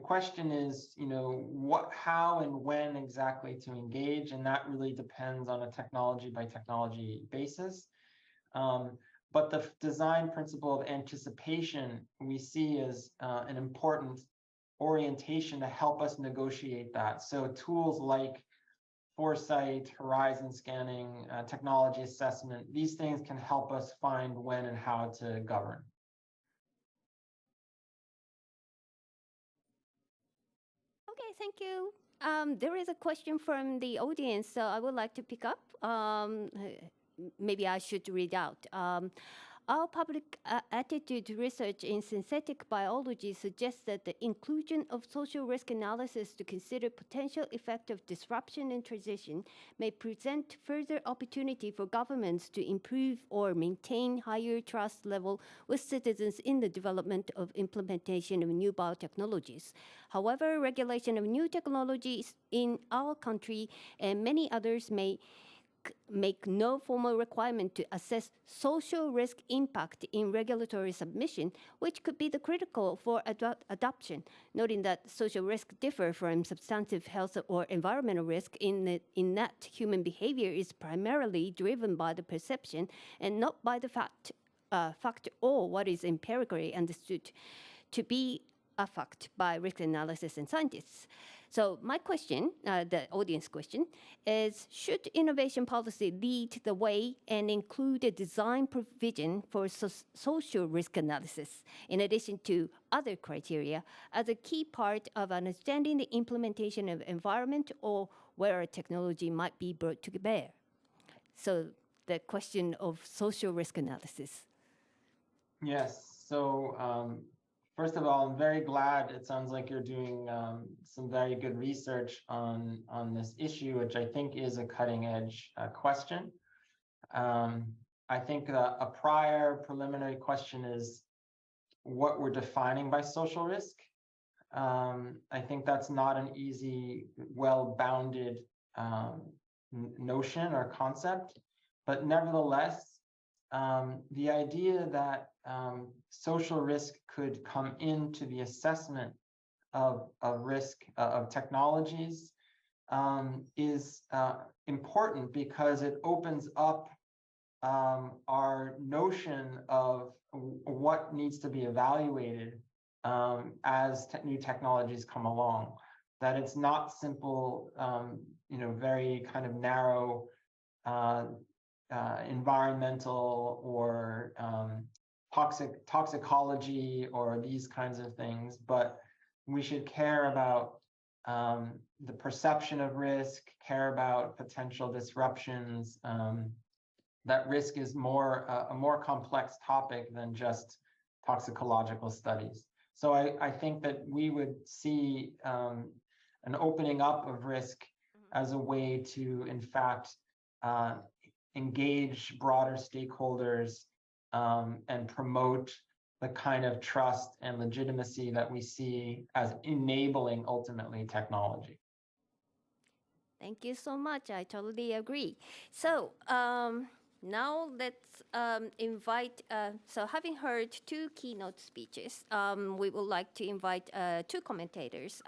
question is, what, how, and when exactly to engage, and that really depends on a technology by technology basis. But the design principle of anticipation we see as an important orientation to help us negotiate that. So tools like foresight, horizon scanning, technology assessment, these things can help us find when and how to govern. Okay, thank you. There is a question from the audience, so I would like to pick up. Maybe I should read out. Our public attitude research in synthetic biology suggests that the inclusion of social risk analysis to consider potential effect of disruption and transition may present further opportunity for governments to improve or maintain higher trust level with citizens in the development of implementation of new biotechnologies. However, regulation of new technologies in our country and many others may make no formal requirement to assess social risk impact in regulatory submission, which could be the critical for adoption, noting that social risk differ from substantive health or environmental risk in that human behavior is primarily driven by the perception and not by the fact or what is empirically understood to be a fact by risk analysis and scientists. So my question, the audience question, is should innovation policy lead the way and include a design provision for social risk analysis, in addition to other criteria, as a key part of understanding the implementation of environment or where a technology might be brought to bear? So the question of social risk analysis. Yes, so first of all, I'm very glad it sounds like you're doing some very good research on this issue, which I think is a cutting edge question. I think a prior preliminary question is what we're defining by social risk. I think that's not an easy, well-bounded notion or concept, but nevertheless, the idea that social risk could come into the assessment of risk of technologies is important because it opens up our notion of what needs to be evaluated as new technologies come along. That it's not simple, very kind of narrow environmental or toxicology or these kinds of things, but we should care about the perception of risk, care about potential disruptions. That risk is a more complex topic than just toxicological studies. So I think that we would see an opening up of risk as a way to, in fact, engage broader stakeholders and promote the kind of trust and legitimacy that we see as enabling ultimately technology. Thank you so much. I totally agree. So now let's invite, so having heard two keynote speeches, we would like to invite two commentators.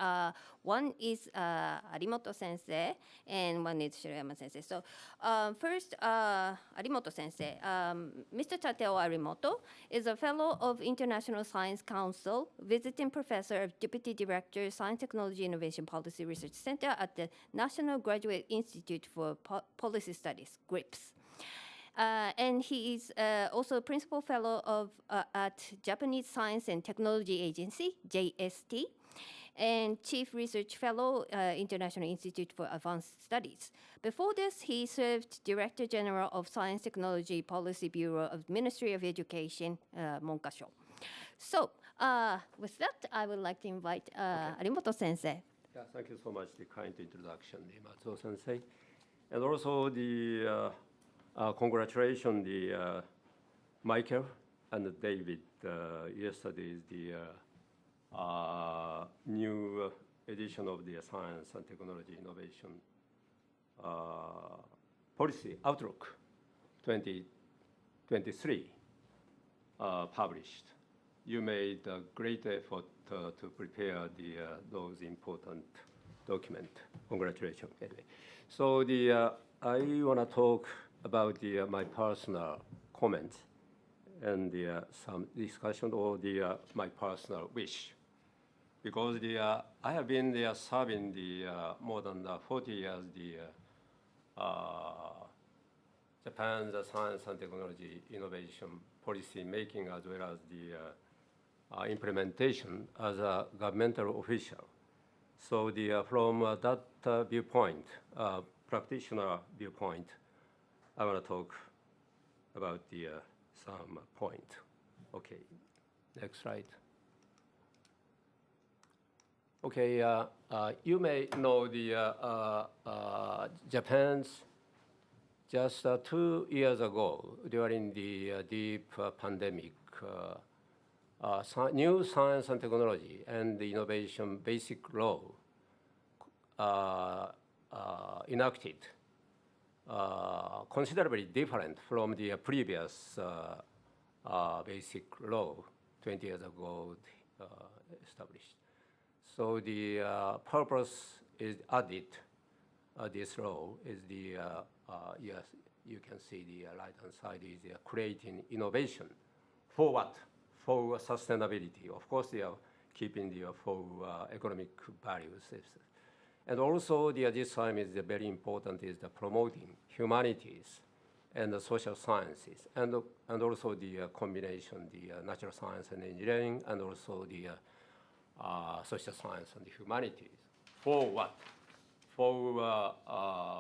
One is Arimoto sensei and one is Shiroyama sensei. So first, Arimoto sensei. Mr. Tateo Arimoto is a fellow of International Science Council, visiting professor of Deputy Director, Science, Technology, Innovation Policy Research Center at the National Graduate Institute for Policy Studies, GRIPS. And he is also principal fellow of at Japanese Science and Technology Agency, JST, and chief research fellow, International Institute for Advanced Studies. Before this, he served Director General of Science Technology Policy Bureau of Ministry of Education, Monkasho. So with that, I would like to invite Arimoto sensei. Yeah, thank you so much, the kind introduction, the Matsuo sensei. And also the congratulations, the Michael and David. Yesterday is the new edition of the Science and Technology Innovation Policy Outlook 2023 published. You made a great effort to prepare those important documents. Congratulations. Anyway. So I want to talk about my personal comments and some discussion or my personal wish. Because I have been serving more than 40 years Japan's science and technology innovation policy making as well as the implementation as a governmental official. So from that viewpoint, practitioner viewpoint, I want to talk about some point. Okay, next slide. Okay, you may know Japan's just 2 years ago during the deep pandemic, new science and technology and the innovation basic law enacted considerably different from the previous basic law 20 years ago established. So the purpose is added, this law is yes, you can see the right-hand side is creating innovation. For what? For sustainability. Of course, they are keeping for economic values. And also this time is very important is the promoting humanities and the social sciences and also the combination, the natural science and engineering and also the social science and the humanities. For what? For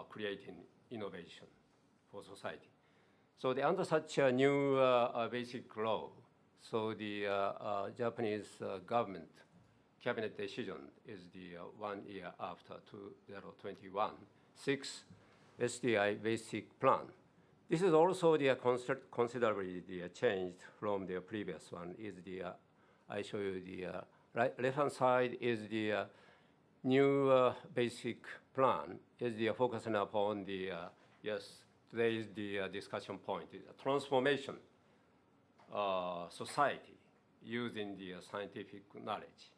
creating innovation for society. So under such a new basic law, so the Japanese government cabinet decision is the 1 year after 2021, 6 STI basic plan. This is also the considerably changed from the previous one. Is I show you the left-hand side is the new basic plan is focusing upon yes, today is the discussion point, is a transformation society using the scientific knowledge.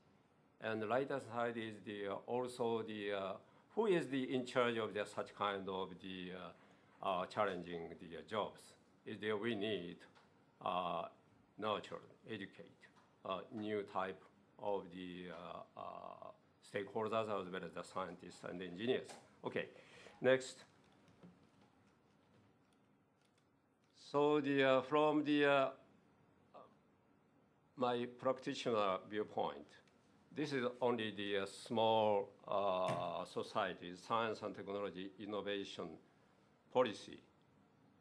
And the right-hand side is also who is in charge of such kind of challenging jobs. Is we need nurture, educate new type of stakeholders as well as the scientists and engineers. Okay, next. So from my practitioner viewpoint, this is only the small societies, science and technology innovation policy,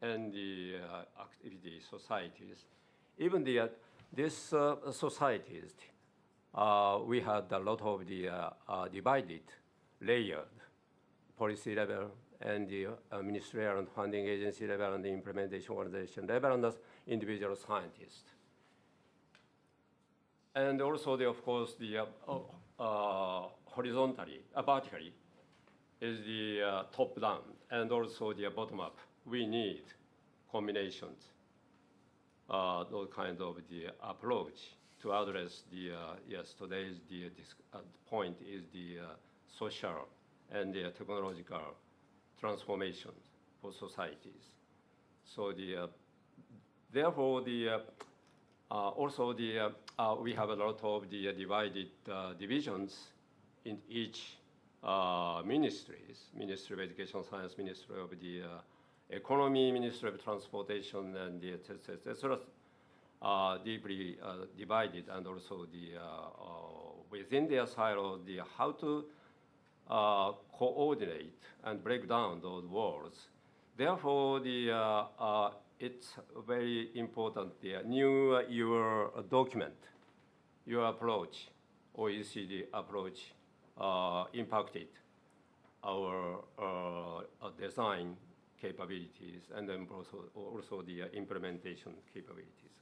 and the activity societies. Even these societies, we had a lot of the divided, layered policy level and the ministerial and funding agency level and the implementation organization level and the individual scientists. And also, of course, the horizontally, vertically is the top-down and also the bottom-up. We need combinations, those kind of the approach to address the, yes, today's point is the social and the technological transformations for societies. So therefore, also we have a lot of the divided divisions in each ministries, Ministry of Education, Science, Ministry of the Economy, Ministry of Transportation, and the etc. Deeply divided, and also within their silo, how to coordinate and break down those walls. Therefore, it's very important, your document, your approach, OECD approach, impacted our design capabilities and then also the implementation capabilities.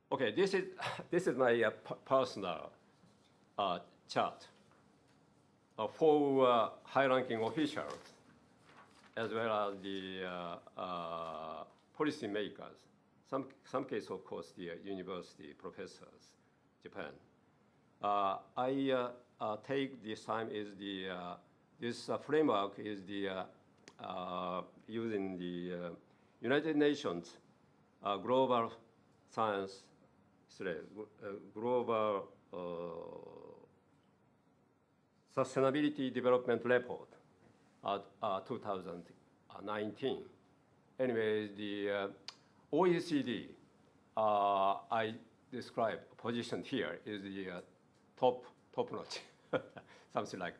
Okay, this is my personal chart for high-ranking officials, as well as the policy makers. Some case, of course, the university professors, Japan. I take this time is this framework is using the United Nations Global Science, Global Sustainability Development Report 2019. Anyway, the OECD, I describe position here is the top notch, something like.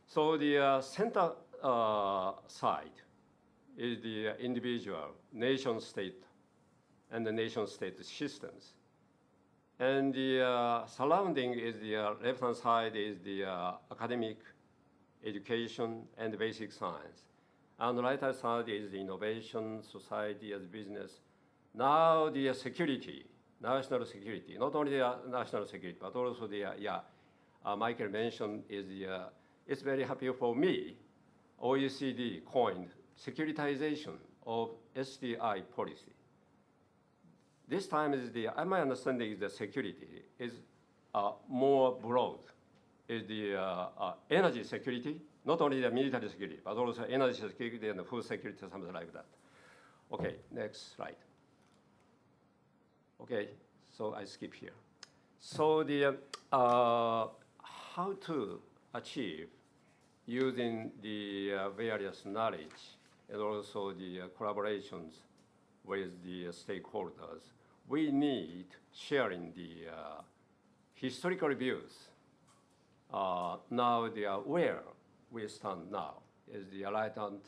So the center side is the individual nation state and the nation state systems. And the surrounding is the left-hand side is the academic education and basic science. And the right-hand side is the innovation, society as business. Now the security, national security, not only the national security, but also the, Michael mentioned is it's very happy for me, OECD coined securitization of STI policy. This time is my understanding is the security is more broad, is the energy security, not only the military security, but also energy security and food security, something like that. Okay, next slide. Okay, so I skip here. So how to achieve using the various knowledge and also the collaborations with the stakeholders, we need sharing the historical views. Now where we stand now is the right-hand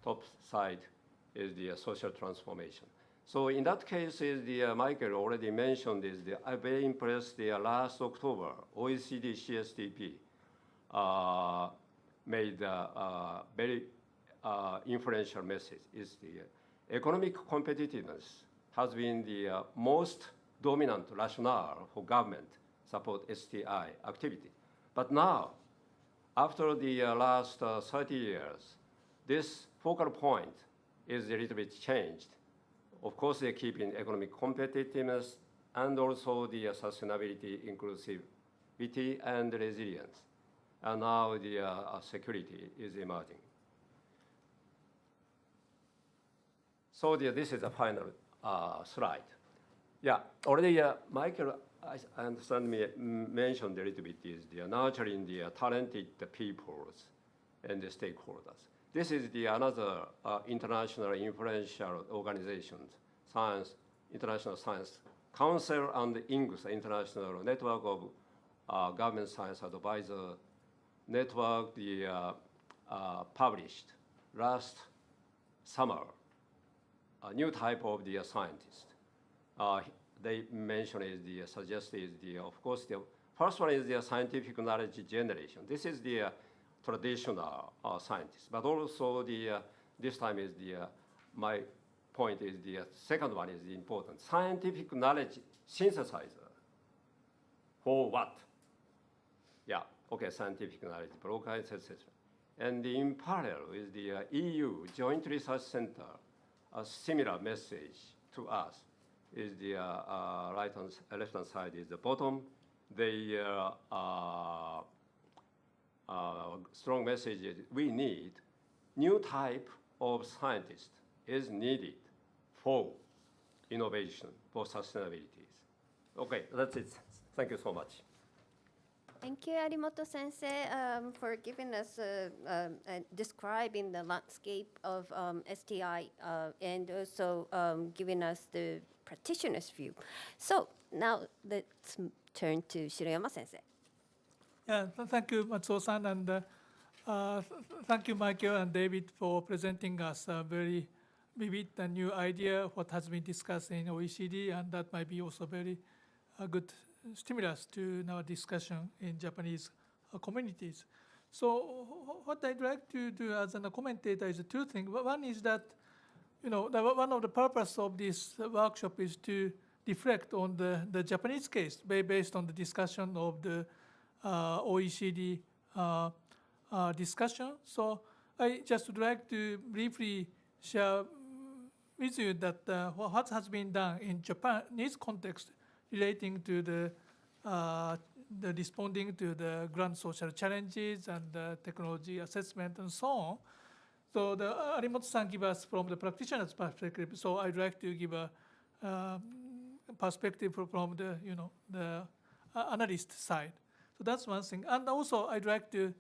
top side is the social transformation. So in that case, is Michael already mentioned is I'm very impressed last October, OECD CSTP made a very influential message is the economic competitiveness has been the most dominant rationale for government support STI activity. But now, after the last 30 years, this focal point is a little bit changed. Of course, they're keeping economic competitiveness and also the sustainability, inclusivity, and resilience. And now the security is emerging. So this is the final slide. Yeah, already Michael, I understand mentioned a little bit is the nurturing the talented peoples and the stakeholders. This is another international influential organizations, international science Council and INGS, International Network of Government Science Advisor Network, published last summer a new type of the scientist. They mentioned suggested of course, the first one is the scientific knowledge generation. This is the traditional scientist, but also this time is my point is the second one is important. Scientific knowledge synthesizer. For what? Yeah, okay, scientific knowledge broker, etc. And in parallel with the EU Joint Research Center, a similar message to us is the left-hand side is the bottom. They strong message is we need new type of scientist is needed for innovation, for sustainability. Okay, that's it. Thank you so much. Thank you, Arimoto Sensei, for giving us describing the landscape of STI and also giving us the practitioner's view. So now let's turn to Shiroyama Sensei. Yeah, thank you, Matsuo-san, and thank you, Michael and David, for presenting us a very vivid and new idea of what has been discussed in OECD, and that might be also very good stimulus to our discussion in Japanese communities. So what I'd like to do as a commentator is two things. One is that, one of the purpose of this workshop is to reflect on the Japanese case based on the discussion of the OECD discussion. So I just would like to briefly share with you that what has been done in Japanese context relating to the responding to the grand social challenges and the technology assessment and so on. So the Arimoto-san give us from the practitioner's perspective. So I'd like to give a perspective from the analyst side. So that's one thing. And also I'd like to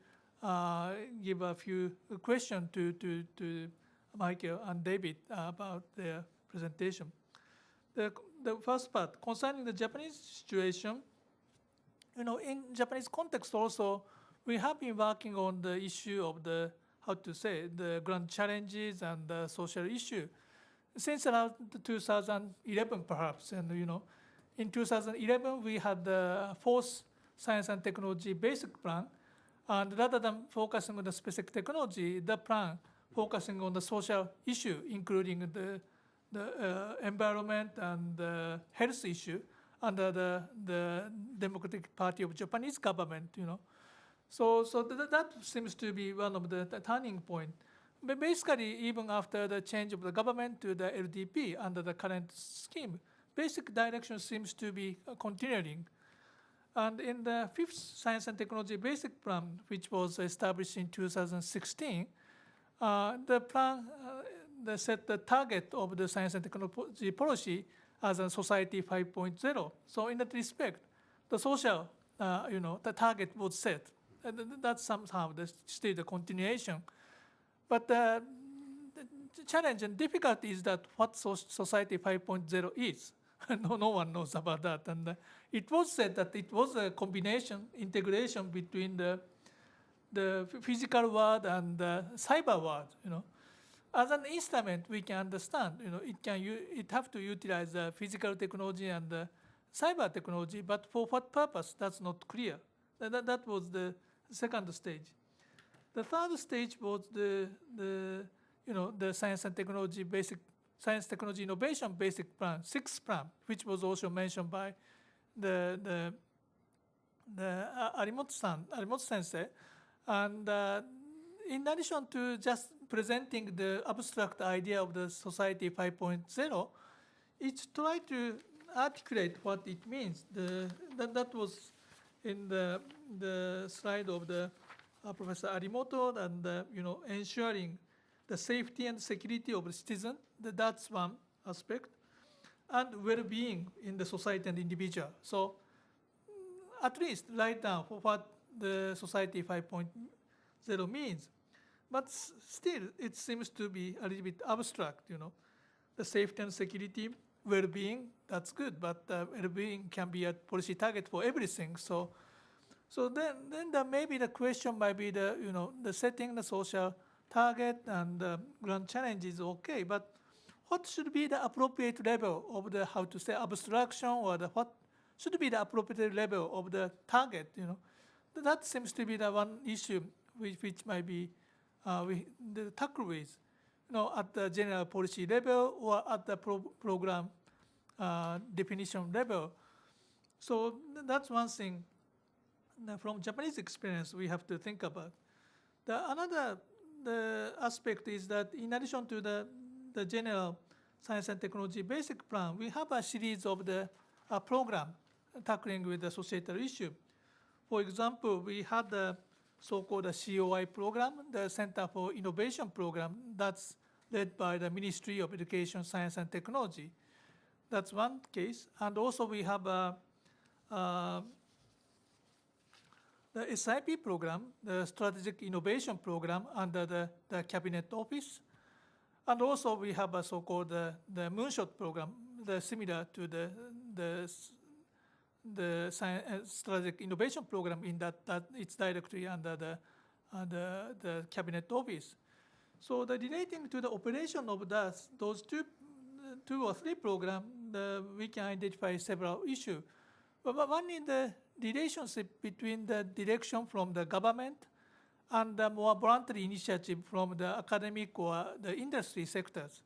give a few questions to Michael and David about their presentation. The first part, concerning the Japanese situation, in Japanese context also, we have been working on the issue of the grand challenges and the social issue since around 2011 perhaps. And in 2011 we had the fourth Science and Technology Basic Plan, and rather than focusing on the specific technology, the plan focusing on the social issue, including the environment and the health issue under the Democratic Party of Japanese government, So that seems to be one of the turning point. But basically, even after the change of the government to the LDP under the current scheme, basic direction seems to be continuing. And in the fifth Science and Technology Basic Plan, which was established in 2016, the plan set the target of the science and technology policy as a society 5.0. So in that respect, the social, the target was set. That's somehow still the continuation. But the challenge and difficulty is that what society 5.0 is. No one knows about that. And it was said that it was a integration between the physical world and the cyber world, As an instrument, we can understand, it have to utilize the physical technology and the cyber technology, but for what purpose, that's not clear. That was the second stage. The third stage was the Science and Technology Science Technology Innovation Basic Plan, sixth plan, which was also mentioned by the Arimoto Sensei. And in addition to just presenting the abstract idea of the Society 5.0, it tried to articulate what it means. That was in the slide of the Professor Arimoto, and ensuring the safety and security of the citizen. That's one aspect, and well-being in the society and individual. So at least write down what the Society 5.0 means. But still, it seems to be a little bit abstract, The safety and security, well-being, that's good, but well-being can be a policy target for everything. So then maybe the question might be the setting the social target and grand challenge is okay, but what should be the appropriate level of the abstraction, or what should be the appropriate level of the target? That seems to be the one issue which might be the tackle with, at the general policy level or at the program definition level. So that's one thing from Japanese experience we have to think about. The aspect is that in addition to the general science and technology basic plan, we have a series of the program tackling with the societal issue. For example, we had the so-called COI program, the Center for Innovation program, that's led by the Ministry of Education, Science and Technology. That's one case. And also we have the SIP program, the Strategic Innovation Program under the Cabinet Office. And also we have a so-called the Moonshot program, similar to the Strategic Innovation Program in that it's directly under the Cabinet Office. So relating to the operation of those two or three programs, we can identify several issues. But one is the relationship between the direction from the government and the more voluntary initiative from the academic or the industry sectors.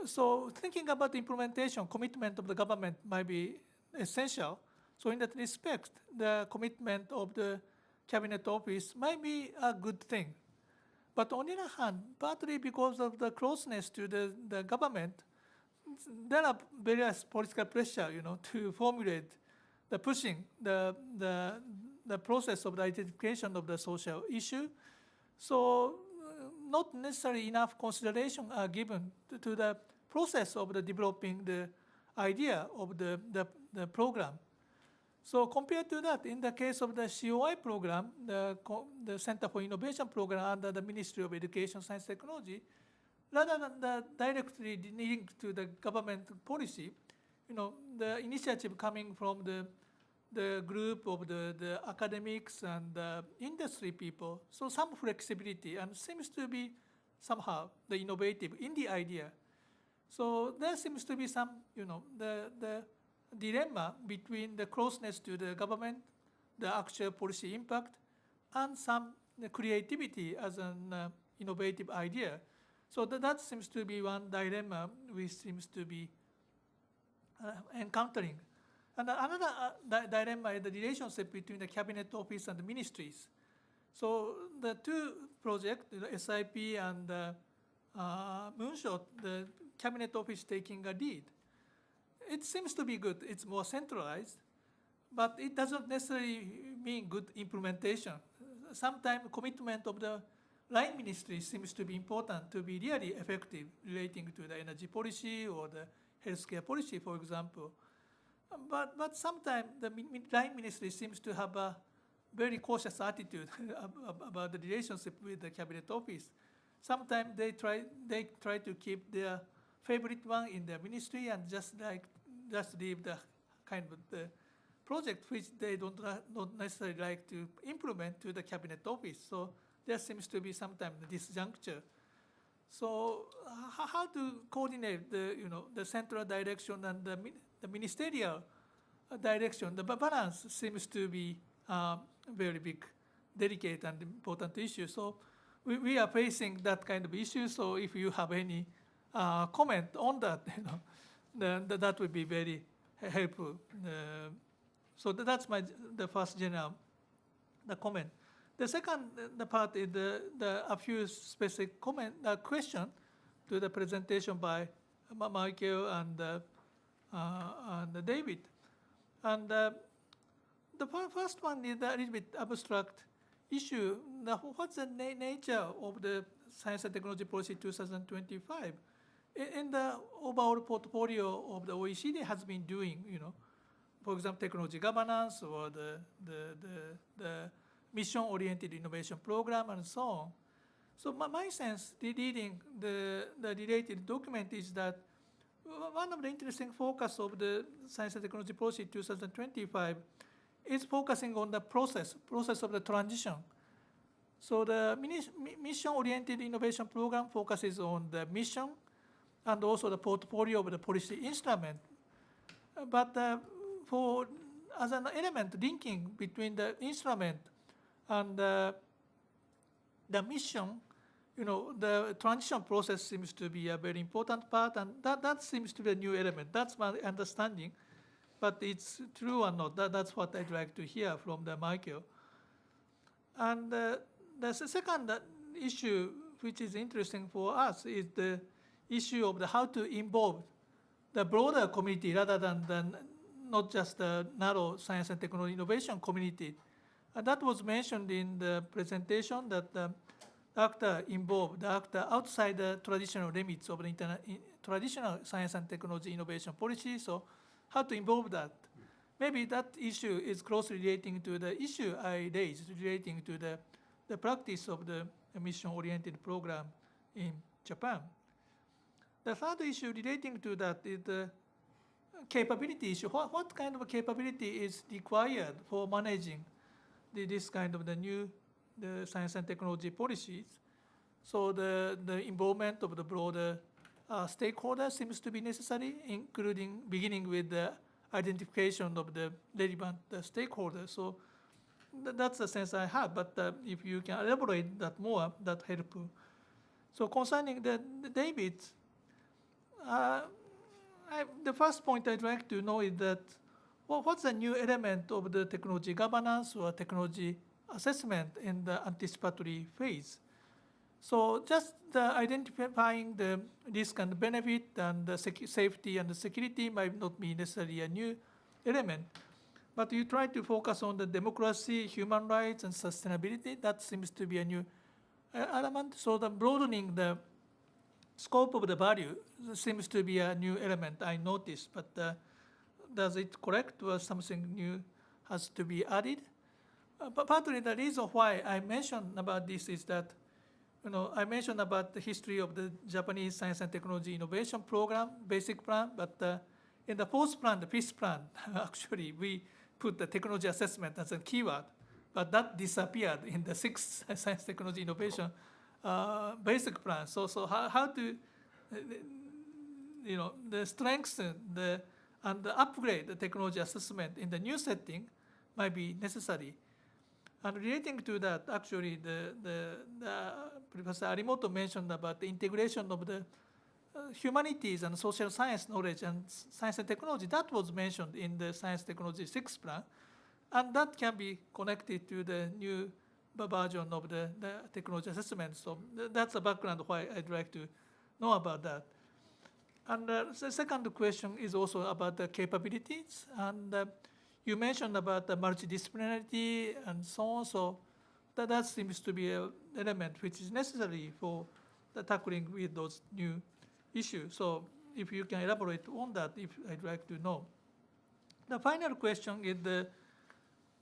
So thinking about the implementation, commitment of the government might be essential. So in that respect, the commitment of the Cabinet Office might be a good thing. But on the other hand, partly because of the closeness to the government, there are various political pressure, to formulate the pushing the process of the identification of the social issue. So not necessarily enough consideration are given to the process of the developing the idea of the program. So compared to that, in the case of the COI program, the Center for Innovation program under the Ministry of Education, Science and Technology, rather than directly linked to the government policy, the initiative coming from the group of the academics and the industry people, so some flexibility, and seems to be somehow the innovative in the idea. So there seems to be some, the dilemma between the closeness to the government, the actual policy impact, and some creativity as an innovative idea. So that seems to be one dilemma we seems to be encountering. And another dilemma is the relationship between the Cabinet Office and the ministries. So the two projects, the SIP and the Moonshot, the Cabinet Office taking a lead. It seems to be good. It's more centralized, but it doesn't necessarily mean good implementation. Sometimes commitment of the line ministry seems to be important to be really effective relating to the energy policy or the healthcare policy, for example. But sometimes the line ministry seems to have a very cautious attitude about the relationship with the Cabinet Office. Sometimes they try to keep their favorite one in their ministry and just leave the kind of the project which they don't necessarily like to implement to the Cabinet Office. So there seems to be sometimes disjuncture. So how to coordinate the central direction and the ministerial direction? The balance seems to be a very big, delicate and important issue. So we are facing that kind of issue. So if you have any comment on that, then that would be very helpful. So that's the first general comment. The second part is a few specific question to the presentation by Makiko and David. And the first one is a little bit abstract issue. What's the nature of the Science and Technology Policy 2025? In the overall portfolio of the OECD has been doing, for example, technology governance or the mission-oriented innovation program and so on. So my sense, reading the related document is that one of the interesting focus of the Science and Technology Policy 2025 is focusing on the process of the transition. So the mission-oriented innovation program focuses on the mission and also the portfolio of the policy instrument. But as an element linking between the instrument and the mission, the transition process seems to be a very important part, and that seems to be a new element. That's my understanding, but it's true or not, that's what I'd like to hear from the Makiko. And the second issue, which is interesting for us, is the issue of how to involve the broader community rather than not just the narrow science and technology innovation community. And that was mentioned in the presentation that the actor involved, the actor outside the traditional limits of the traditional science and technology innovation policy. So how to involve that? Maybe that issue is closely relating to the issue I raised relating to the practice of the mission-oriented program in Japan. The third issue relating to that is the capability issue. What kind of capability is required for managing this kind of the science and technology policies? So the involvement of the broader stakeholders seems to be necessary, including beginning with the identification of the relevant stakeholders. So that's the sense I have, but if you can elaborate that more, that helpful. So concerning the David, the first point I'd like to know is that what's the new element of the technology governance or technology assessment in the anticipatory phase? So just identifying the risk and benefit and the safety and the security might not be necessarily a new element, but you try to focus on the democracy, human rights, and sustainability. That seems to be a new element. So the broadening the scope of the value seems to be a new element I noticed, but does it correct or something new has to be added? But partly the reason why I mentioned about this is that, I mentioned about the history of the Japanese Science and Technology Innovation Program, basic plan, but in the fourth plan, the fifth plan, actually we put the technology assessment as a keyword, but that disappeared in the sixth Science Technology Innovation basic plan. So how to, the strengthen and upgrade the technology assessment in the new setting might be necessary. And relating to that, actually, the Professor Arimoto mentioned about the integration of the humanities and social science knowledge and science and technology. That was mentioned in the Science Technology 6 plan, and that can be connected to the new version of the technology assessment. So that's the background why I'd like to know about that. And the second question is also about the capabilities. And you mentioned about the multidisciplinarity and so on. So that seems to be an element which is necessary for the tackling with those new issues. So if you can elaborate on that, I'd like to know. The final question is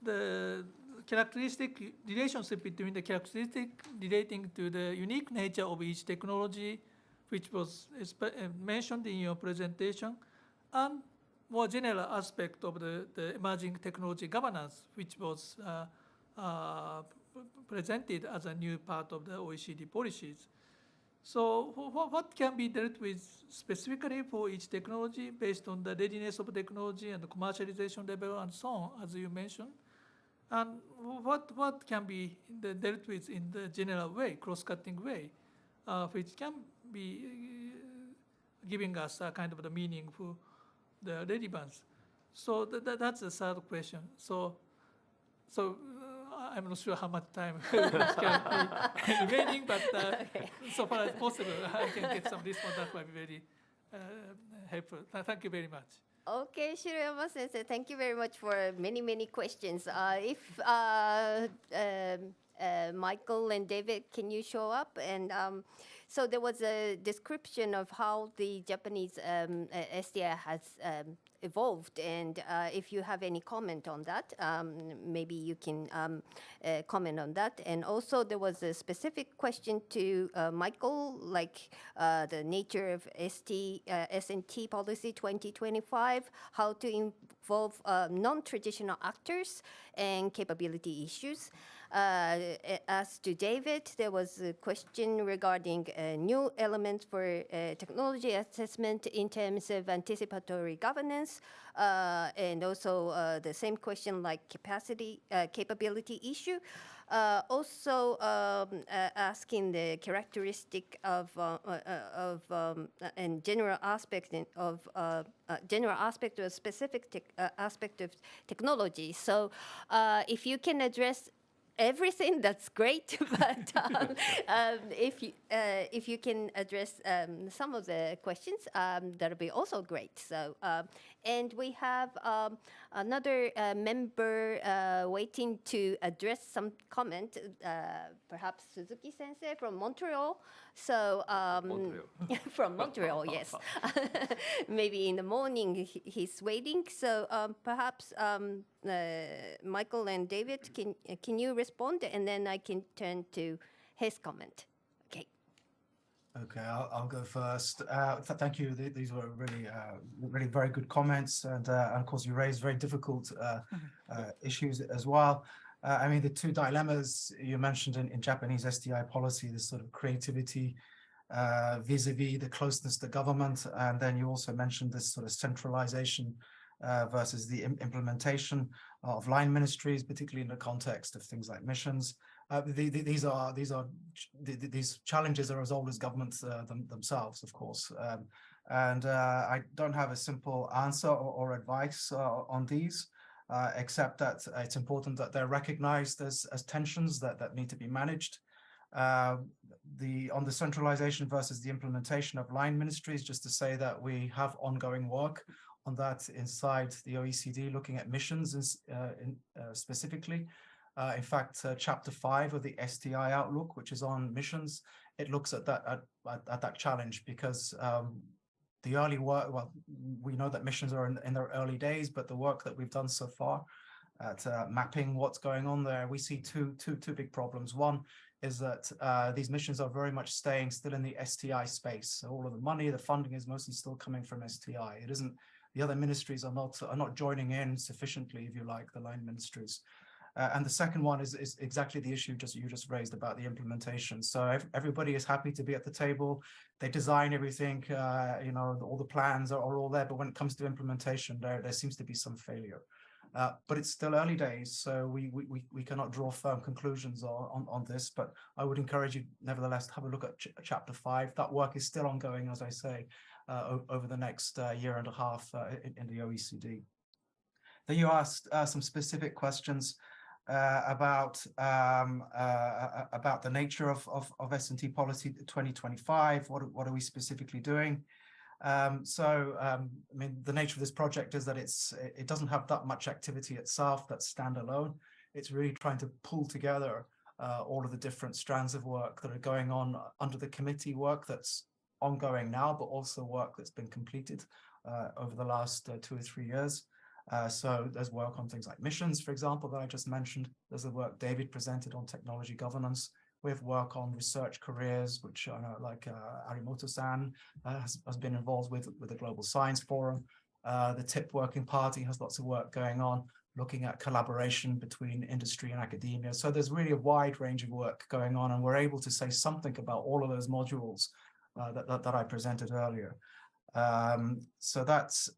the characteristic relationship between the characteristic relating to the unique nature of each technology, which was mentioned in your presentation, and more general aspect of the emerging technology governance, which was presented as a new part of the OECD policies. So what can be dealt with specifically for each technology based on the readiness of technology and the commercialization level and so on, as you mentioned? And what can be dealt with in the general way, cross-cutting way, which can be giving us a kind of the meaning for the relevance. So that's the third question. So I'm not sure how much time can be remaining, but so far as possible, I can get some response. That might be very helpful. Thank you very much. Okay, Shiroyama Sensei, thank you very much for many questions. If Michael and David, can you show up? And so there was a description of how the Japanese STI has evolved. And if you have any comment on that, maybe you can comment on that. And also there was a specific question to Michael, like the nature of S&T policy 2025, how to involve non-traditional actors and capability issues. As to David, there was a question regarding new elements for technology assessment in terms of anticipatory governance, and also the same question like capability issue. Also asking the characteristic of and general aspect of a specific aspect of technology. So if you can address everything, that's great. But if you can address some of the questions, that'll be also great. So and we have another member waiting to address some comment, perhaps Suzuki Sensei from Montreal. So from Montreal, yes. Maybe in the morning he's waiting. So perhaps Michael and David, can you respond, and then I can turn to his comment. Okay. Okay, I'll go first. Thank you. These were really very good comments, and of course you raised very difficult issues as well. I mean, the two dilemmas you mentioned in Japanese STI policy, this sort of creativity vis-a-vis the closeness to government, and then you also mentioned this sort of centralization versus the implementation of line ministries, particularly in the context of things like missions. These challenges are as old as governments themselves, of course. And I don't have a simple answer or advice on these, except that it's important that they're recognized as tensions that need to be managed. On the centralization versus the implementation of line ministries, just to say that we have ongoing work on that inside the OECD, looking at missions specifically. In fact, Chapter 5 of the STI Outlook, which is on missions, it looks at that challenge, because the early work, well, we know that missions are in their early days, but the work that we've done so far at mapping what's going on there, we see two big problems. One is that these missions are very much staying still in the STI space. So all of the money, the funding is mostly still coming from STI. It isn't, the other ministries are not joining in sufficiently, if you like, the line ministries. And the second one is exactly the issue you just raised about the implementation. So everybody is happy to be at the table. They design everything, you know, all the plans are all there. But when it comes to implementation, there seems to be some failure. But it's still early days, so we cannot draw firm conclusions on this. But I would encourage you, nevertheless, to have a look at Chapter 5. That work is still ongoing, as I say, over the next year and a half in the OECD. Then you asked some specific questions about the nature of S&T policy 2025. What are we specifically doing? I mean, the nature of this project is that it doesn't have that much activity itself that's standalone. It's really trying to pull together all of the different strands of work that are going on under the committee, work that's ongoing now, but also work that's been completed over the last 2 or 3 years. So there's work on things like missions, for example, that I just mentioned. There's the work David presented on technology governance. We have work on research careers, which I know, like Arimoto-san has been involved with the Global Science Forum. The TIP Working Party has lots of work going on, looking at collaboration between industry and academia. So there's really a wide range of work going on, and we're able to say something about all of those modules that I presented earlier. So that's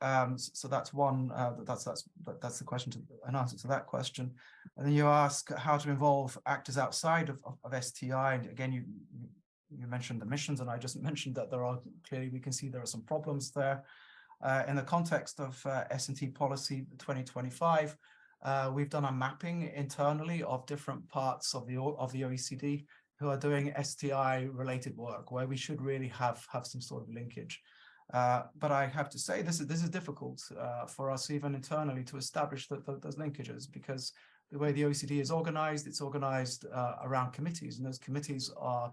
one. That's the question, an answer to that question. And then you ask how to involve actors outside of STI. And again, you mentioned the missions, and I just mentioned that clearly we can see there are some problems there. In the context of S&T policy 2025, we've done a mapping internally of different parts of the OECD who are doing STI related work, where we should really have some sort of linkage. But I have to say this is difficult for us even internally to establish those linkages, because the way the OECD is organized, it's organized around committees, and those committees are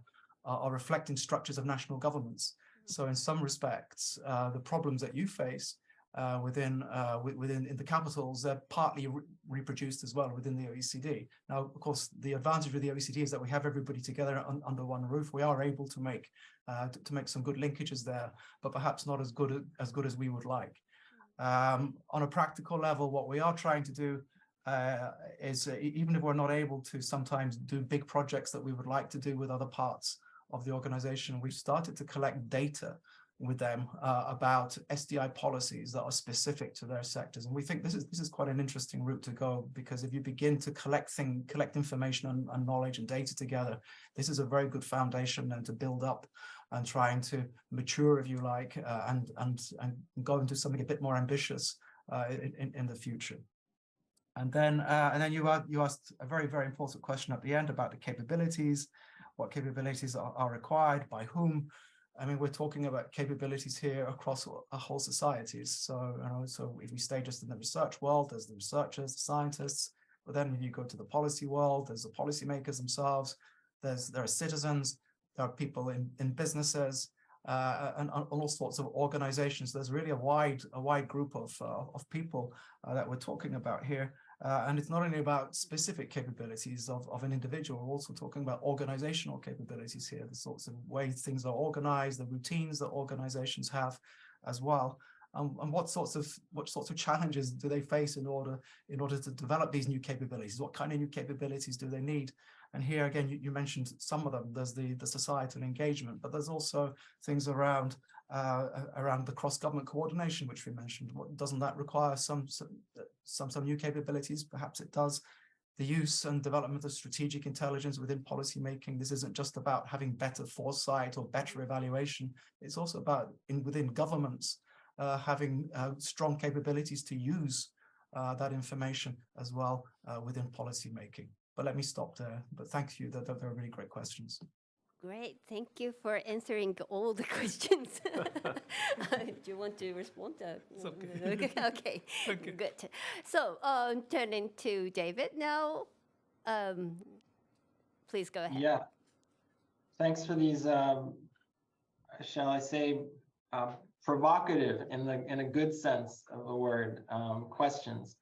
reflecting structures of national governments. So in some respects, the problems that you face within in the capitals, they're partly reproduced as well within the OECD. Now, of course, the advantage with the OECD is that we have everybody together under one roof. We are able to make some good linkages there, but perhaps not as good as we would like. On a practical level, what we are trying to do is even if we're not able to sometimes do big projects that we would like to do with other parts of the organization, we've started to collect data with them about STI policies that are specific to their sectors. And we think this is quite an interesting route to go, because if you begin to collect information and knowledge and data together, this is a very good foundation and to build up and trying to mature, if you like, and go into something a bit more ambitious in the future. And then you asked a very, very important question at the end about the capabilities. What capabilities are required by whom? I mean, we're talking about capabilities here across a whole societies. So, so if we stay just in the research world, there's the researchers, the scientists, but then if you go to the policy world, there's the policymakers themselves, there are citizens, there are people in businesses, and all sorts of organizations. There's really a wide group of people that we're talking about here. And it's not only about specific capabilities of an individual, we're also talking about organizational capabilities here, the sorts of ways things are organized, the routines that organizations have as well. And what sorts of challenges do they face in order to develop these new capabilities? What kind of new capabilities do they need? And here again, you mentioned some of them. There's the societal engagement, but there's also things around the cross-government coordination, which we mentioned. Doesn't that require some new capabilities? Perhaps it does. The use and development of strategic intelligence within policymaking. This isn't just about having better foresight or better evaluation. It's also about within governments having strong capabilities to use that information as well within policymaking. But let me stop there. But thank you. They're really great questions. Great, thank you for answering all the questions. Do you want to respond? It's okay. Okay, good. So turning to David now. Please go ahead. Yeah, thanks for these, shall I say, provocative in a good sense of the word, questions.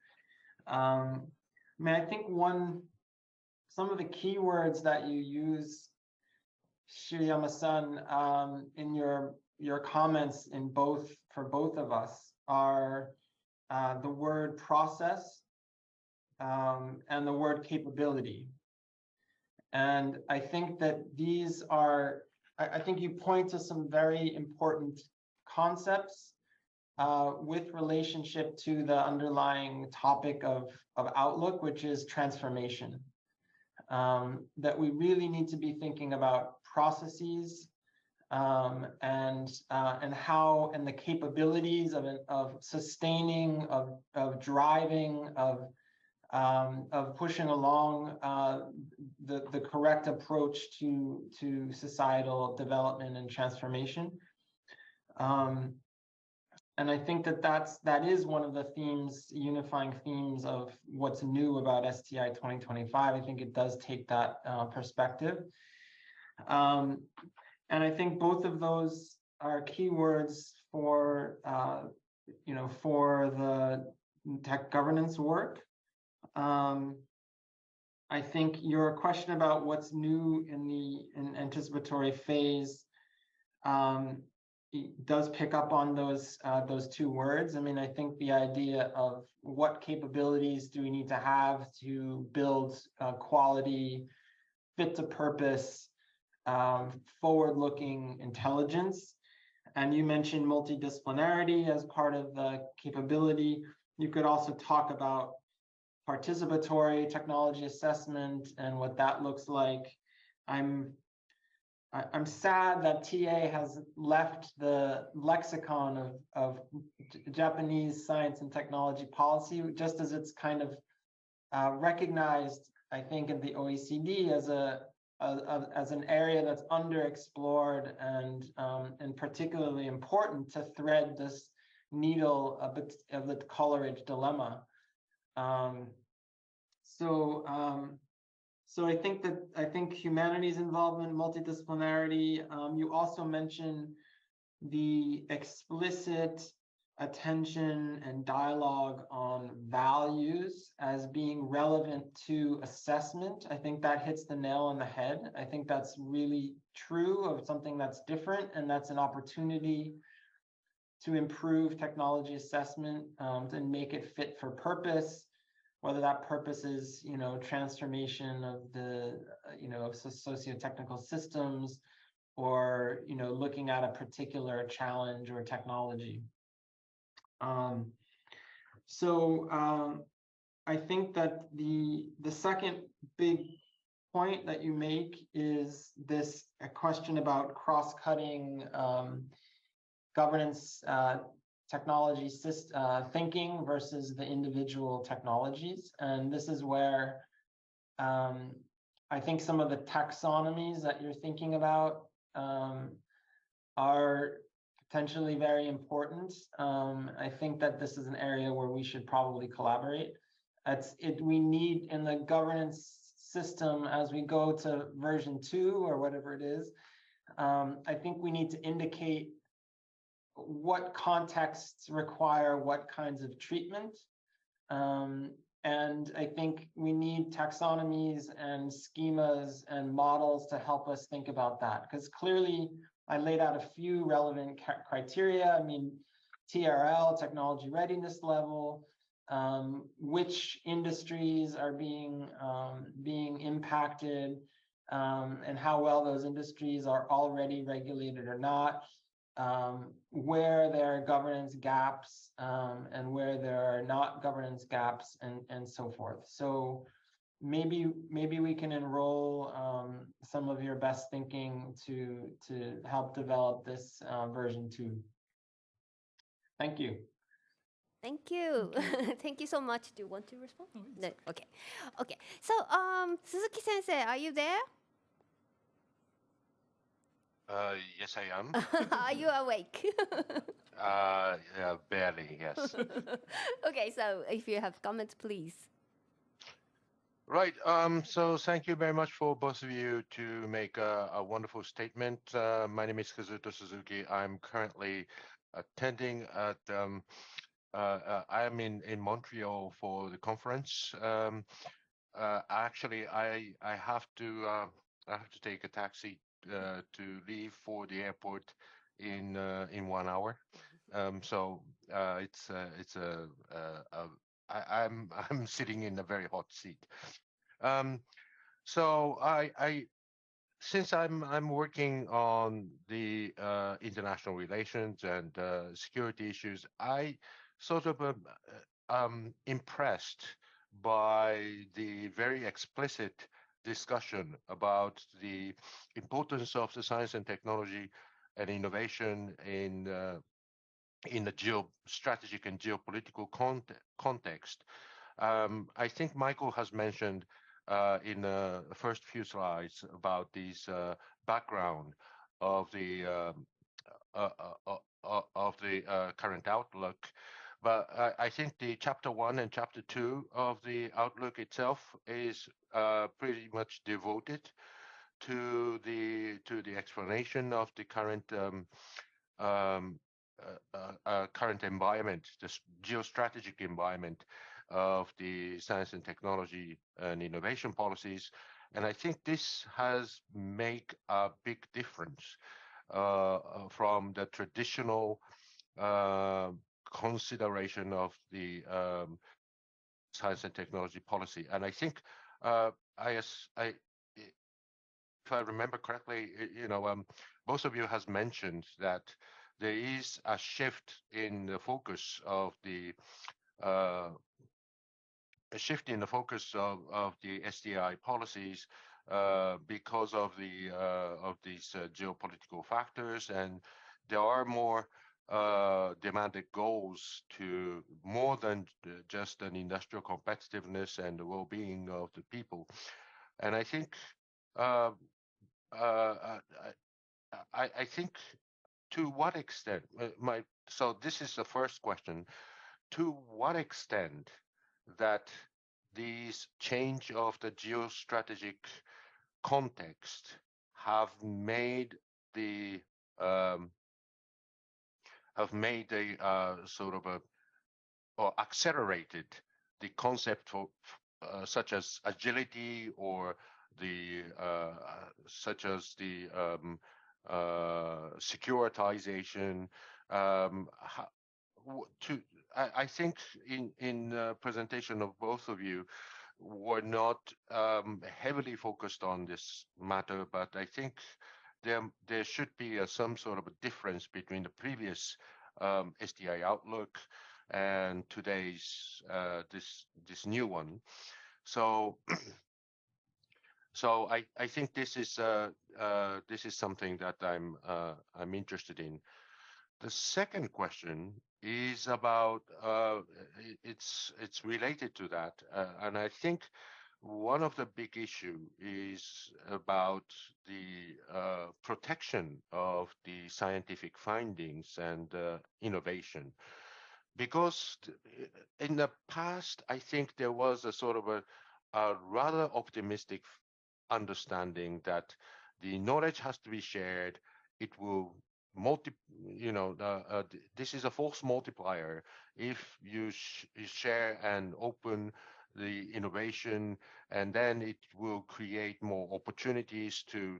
I mean, I think some of the keywords that you use, Shiroyama-san, in your comments for both of us are the word process and the word capability. And I think that these are, I think you point to some very important concepts with relationship to the underlying topic of Outlook, which is transformation. That we really need to be thinking about processes and how and the capabilities of sustaining, of driving, of pushing along the correct approach to societal development and transformation. And I think that is one of the themes, unifying themes of what's new about STI 2025. I think it does take that perspective. And I think both of those are keywords for the tech governance work. I think your question about what's new in the anticipatory phase does pick up on those two words. I mean, I think the idea of what capabilities do we need to have to build quality, fit to purpose, forward-looking intelligence. And you mentioned multidisciplinarity as part of the capability. You could also talk about participatory technology assessment and what that looks like. I'm sad that TA has left the lexicon of Japanese science and technology policy, just as it's kind of recognized, I think, in the OECD as an area that's underexplored and particularly important to thread this needle of the Coleridge dilemma. So I think humanities involvement, multidisciplinarity. You also mentioned the explicit attention and dialogue on values as being relevant to assessment. I think that hits the nail on the head. I think that's really true of something that's different, and that's an opportunity to improve technology assessment and make it fit for purpose, whether that purpose is, transformation of the, socio-technical systems, or, looking at a particular challenge or technology. I think that the second big point that you make is this a question about cross-cutting governance technology thinking versus the individual technologies. And this is where I think some of the taxonomies that you're thinking about are potentially very important. I think that this is an area where we should probably collaborate. We need in the governance system, as we go to version 2 or whatever it is, I think we need to indicate what contexts require what kinds of treatment. And I think we need taxonomies and schemas and models to help us think about that, because clearly I laid out a few relevant criteria. I mean, TRL, technology readiness level, which industries are being impacted, and how well those industries are already regulated or not, where there are governance gaps, and where there are not governance gaps, and so forth. So maybe we can enroll some of your best thinking to help develop this version 2. Thank you. Thank you. Thank you so much. Do you want to respond? No. Okay. Okay. So, Suzuki Sensei, are you there? Yes, I am. Are you awake? Yeah, barely, yes. Okay, so if you have comments, please. Right. So thank you very much for both of you to make a wonderful statement. My name is Kazuto Suzuki. I'm currently attending at I am in Montreal for the conference. Actually, I have to take a taxi to leave for the airport in 1 hour. So I'm sitting in a very hot seat. So since I'm working on the international relations and security issues, I sort of impressed by the very explicit discussion about the importance of the science and technology and innovation in the strategic and geopolitical context. I think Michael has mentioned in the first few slides about this background of the current outlook. But I think the chapter 1 and chapter 2 of the outlook itself is pretty much devoted to the explanation of the current current environment, the geostrategic environment of the science and technology and innovation policies. And I think this has made a big difference from the traditional consideration of the science and technology policy. And I think if I remember correctly, both of you has mentioned that there is a shift in the focus of the STI policies because of these geopolitical factors, and there are more demanded goals to more than just an industrial competitiveness and the well-being of the people. And I think I think to what extent so this is the first question, to what extent that these change of the geostrategic context have made the have made a sort of a or accelerated the concept for such as agility or the such as the securitization. I think in presentation of both of you were not heavily focused on this matter, but I think there should be some sort of a difference between the previous STI outlook and today's this new one. So so I think this is something that I'm interested in. The second question is about it's related to that, and I think one of the big issue is about the protection of the scientific findings and innovation, because in the past I think there was a sort of a rather optimistic understanding that the knowledge has to be shared. It will this is a force multiplier. If you share and open the innovation, and then it will create more opportunities to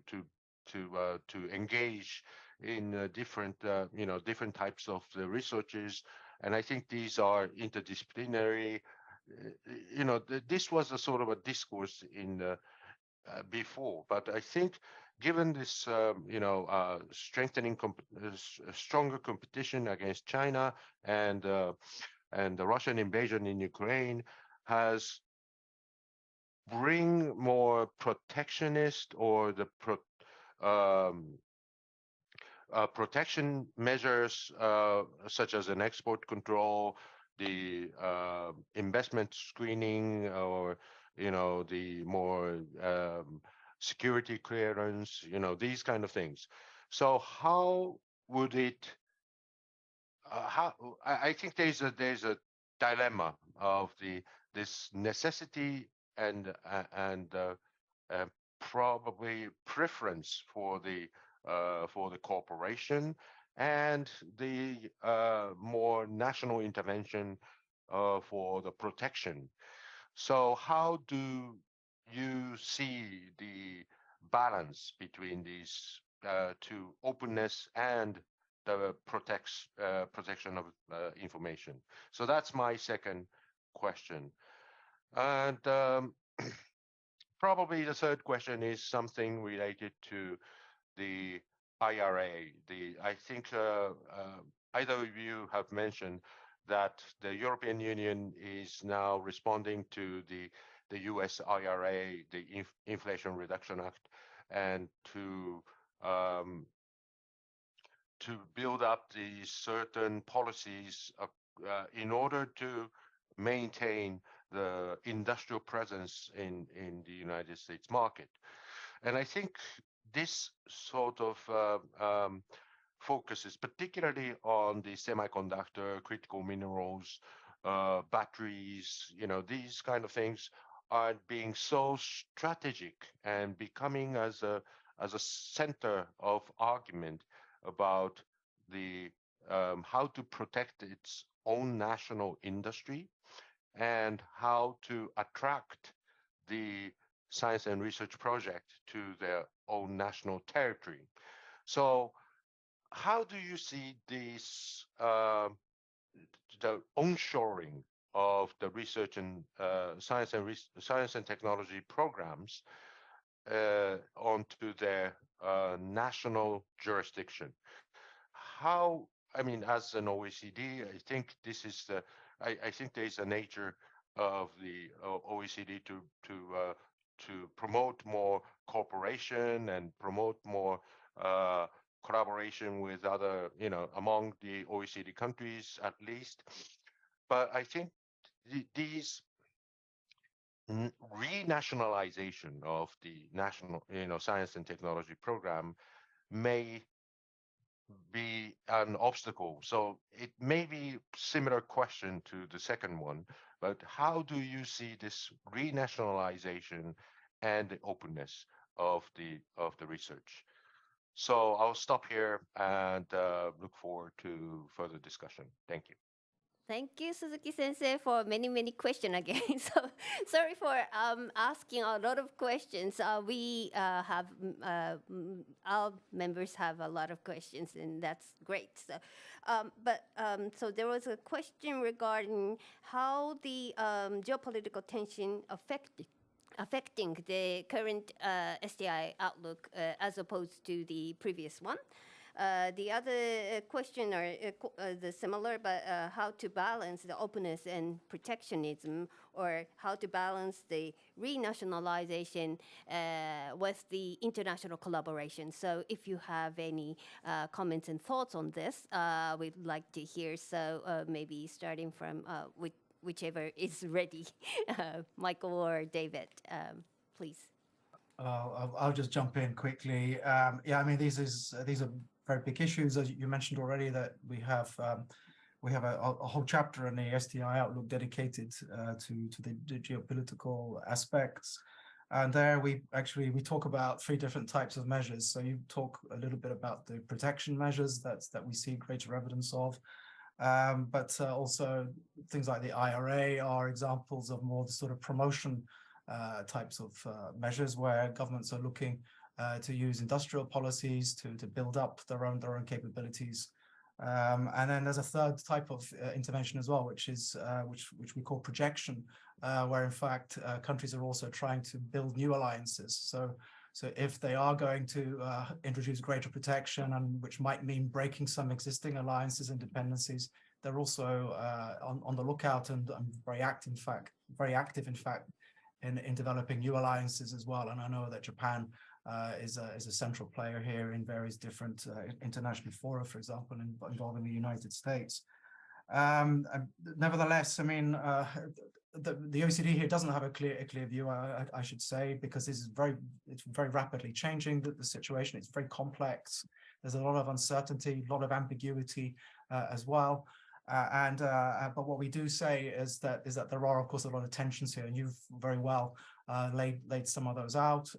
engage in different different types of the researches. And I think these are interdisciplinary. This was a sort of a discourse in before, but I think given this, strengthening, stronger competition against China and the Russian invasion in Ukraine has bring more protectionist or the protection measures such as an export control, the investment screening, or the more security clearance, these kind of things. So how would it? I think there's a dilemma of this necessity and probably preference for the corporation and the more national intervention for the protection. So how do you see the balance between these two, openness and the protection of information? So that's my second question. And probably the third question is something related to the IRA. I think either of you have mentioned that the European Union is now responding to the US IRA, the Inflation Reduction Act, and to build up the certain policies in order to maintain the industrial presence in the United States market. And I think this sort of focuses particularly on the semiconductor, critical minerals, batteries, these kind of things are being so strategic and becoming as a center of argument about the how to protect its own national industry and how to attract the science and research project to their own national territory. So how do you see this, the onshoring of the research and science and technology programs onto their national jurisdiction? How, I mean, as an OECD, I think this is the, I think there is a nature of the OECD to promote more cooperation and promote more collaboration with other, among the OECD countries at least. But I think these renationalization of the national, science and technology program may be an obstacle. So it may be similar question to the second one, but how do you see this renationalization and the openness of the research? So I'll stop here and look forward to further discussion. Thank you. Thank you, Suzuki-sensei, for many questions again. So sorry for asking a lot of questions. We have, our members have a lot of questions, and that's great. So, so there was a question regarding how the geopolitical tension affecting the current STI outlook as opposed to the previous one. The other question are the similar, but how to balance the openness and protectionism, or how to balance the renationalization with the international collaboration. So if you have any comments and thoughts on this, we'd like to hear. So maybe starting from whichever is ready, Michael or David, please. I'll just jump in quickly. Yeah, I mean, these are very big issues, as you mentioned already, that we have a whole chapter in the STI outlook dedicated to the geopolitical aspects. And there we talk about 3 different types of measures. So you talk a little bit about the protection measures that we see greater evidence of. But also things like the IRA are examples of more the sort of promotion types of measures where governments are looking to use industrial policies to build up their own capabilities. And then there's a third type of intervention as well, which is which we call projection, where in fact countries are also trying to build new alliances. So if they are going to introduce greater protection, and which might mean breaking some existing alliances and dependencies, they're also on the lookout and very active, in fact, in developing new alliances as well. And I know that Japan is a central player here in various different international fora, for example, involving the United States. Nevertheless, I mean, the OECD here doesn't have a clear view, I should say, because it's very rapidly changing, the situation. It's very complex. There's a lot of uncertainty, a lot of ambiguity as well. But what we do say is that there are, of course, a lot of tensions here, and you've very well laid some of those out,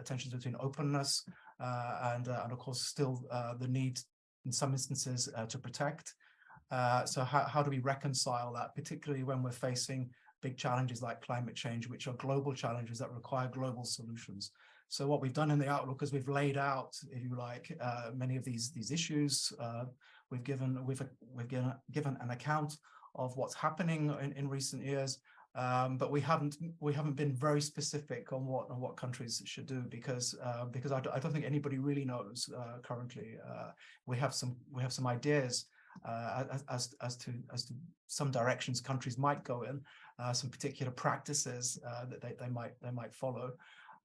tensions between openness and of course still the need in some instances to protect. So how do we reconcile that, particularly when we're facing big challenges like climate change, which are global challenges that require global solutions? So what we've done in the outlook is we've laid out, if you like, many of these issues. We've given an account of what's happening in recent years, but we haven't been very specific on what countries should do, because I don't think anybody really knows currently. We have some ideas as to some directions countries might go in, some particular practices that they might follow.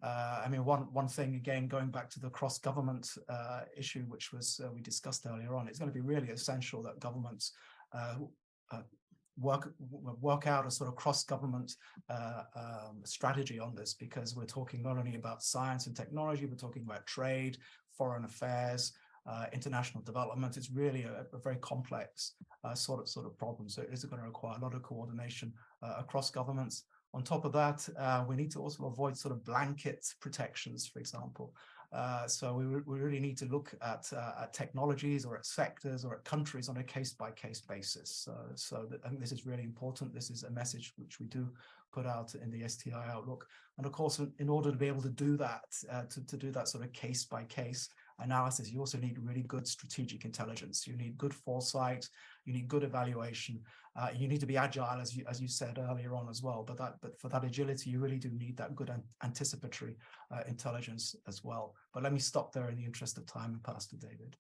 I mean, one thing, again, going back to the cross-government issue, which was we discussed earlier on, it's going to be really essential that governments work out a sort of cross-government strategy on this, because we're talking not only about science and technology, we're talking about trade, foreign affairs, international development. It's really a very complex sort of problem. So it is going to require a lot of coordination across governments. On top of that, we need to also avoid sort of blanket protections, for example. So we really need to look at technologies or at sectors or at countries on a case-by-case basis. I think this is really important. This is a message which we do put out in the STI outlook. And of course, in order to be able to do that, to do that sort of case-by-case analysis, you also need really good strategic intelligence. You need good foresight. You need good evaluation. You need to be agile, as you said earlier on as well. But for that agility, you really do need that good anticipatory intelligence as well. But let me stop there in the interest of time and pass to David.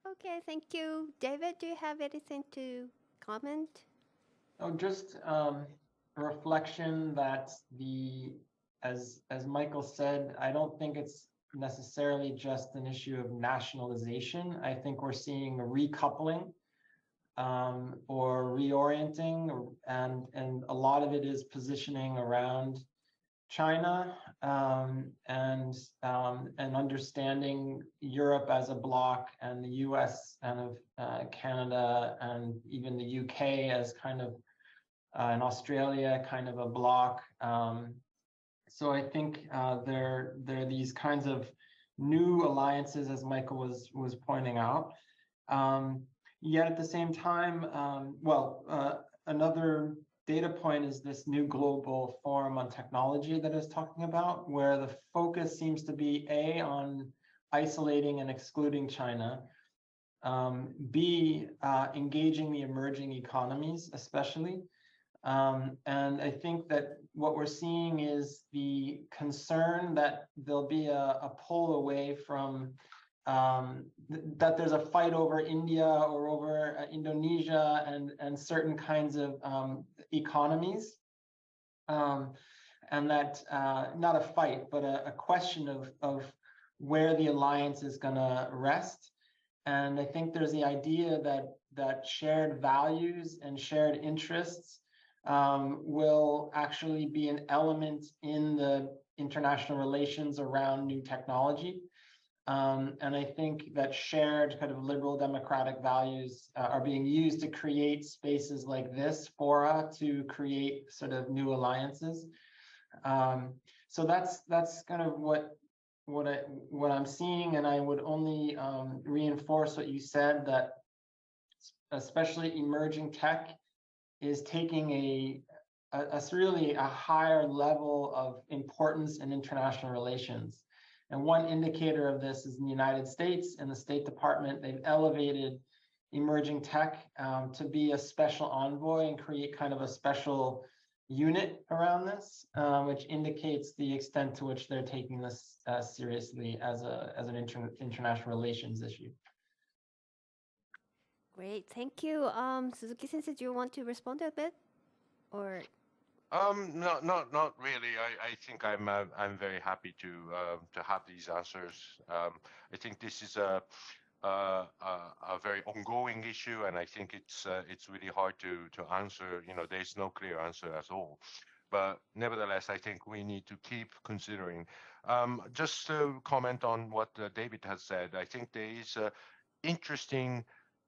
Okay, thank you. David, do you have anything to comment? Oh, just a reflection that as Michael said, I don't think it's necessarily just an issue of nationalization. I think we're seeing a recoupling or reorienting, and a lot of it is positioning around China and understanding Europe as a bloc, and the US and Canada and even the UK as kind of and Australia kind of a bloc. So I think there are these kinds of new alliances, as Michael was pointing out. Yet at the same time, another data point is this new global forum on technology that I was talking about, where the focus seems to be A, on isolating and excluding China, B, engaging the emerging economies, especially. And I think that what we're seeing is the concern that there'll be a pull away from, that there's a fight over India or over Indonesia and certain kinds of economies. And that, not a fight, but a question of where the alliance is gonna rest. And I think there's the idea that shared values and shared interests will actually be an element in the international relations around new technology. And I think that shared kind of liberal democratic values are being used to create spaces like this fora to create sort of new alliances. So that's kind of what I'm seeing, and I would only reinforce what you said, that especially emerging tech is taking a really a higher level of importance in international relations. And one indicator of this is in the United States, in the State Department, they've elevated emerging tech to be a special envoy and create kind of a special unit around this, which indicates the extent to which they're taking this seriously as an international relations issue. Great, thank you. Suzuki-sensei, do you want to respond a bit, or? No, not really. I think I'm very happy to have these answers. I think this is a very ongoing issue, and I think it's really hard to answer. You know, there's no clear answer at all. But nevertheless, I think we need to keep considering. Just to comment on what David has said, I think there is an interesting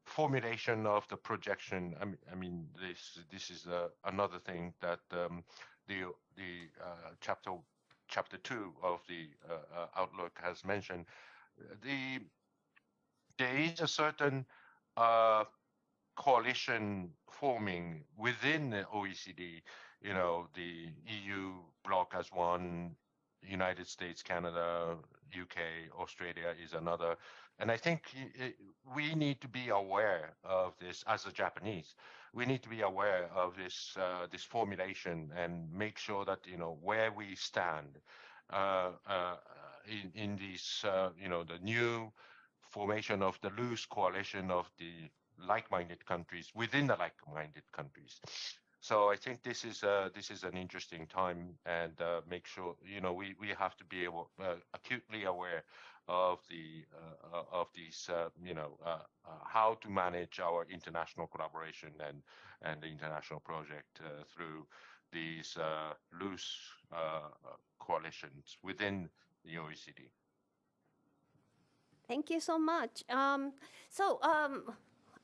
formulation of the projection. I mean, this is another thing that the chapter 2 of the Outlook has mentioned. There is a certain coalition forming within the OECD. You know, the EU bloc as one, United States, Canada, UK, Australia is another. And I think we need to be aware of this as a Japanese. We need to be aware of this this formulation and make sure that, you know, where we stand in these, you know, the new formation of the loose coalition of the like-minded countries within the like-minded countries. So I think this is an interesting time, and make sure, you know, we have to be able acutely aware of the of these you know, how to manage our international collaboration and the international project through these loose coalitions within the OECD. Thank you so much.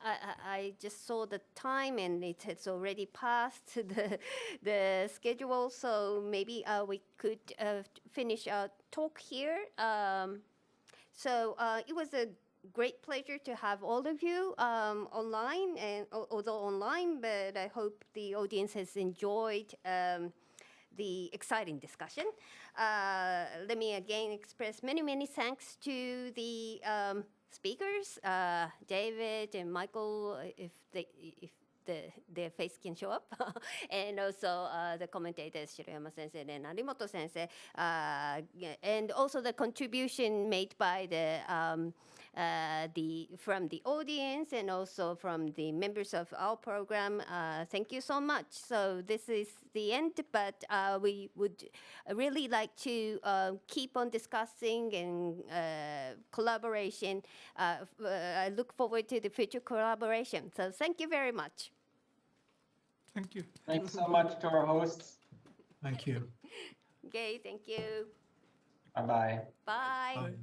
I just saw the time, and it's already past the schedule, so maybe we could finish our talk here. It was a great pleasure to have all of you online, and although online, but I hope the audience has enjoyed the exciting discussion. Let me again express many thanks to the speakers, David and Michael, if their face can show up, and also the commentators, Shiroyama sensei and Arimoto sensei, and also the contribution made by from the audience and also from the members of our program. Thank you so much. So this is the end, but we would really like to keep on discussing and collaboration. I look forward to the future collaboration. So thank you very much. Thank you. Thanks so much to our hosts. Thank you. Okay, thank you. Bye-bye. Bye. Bye.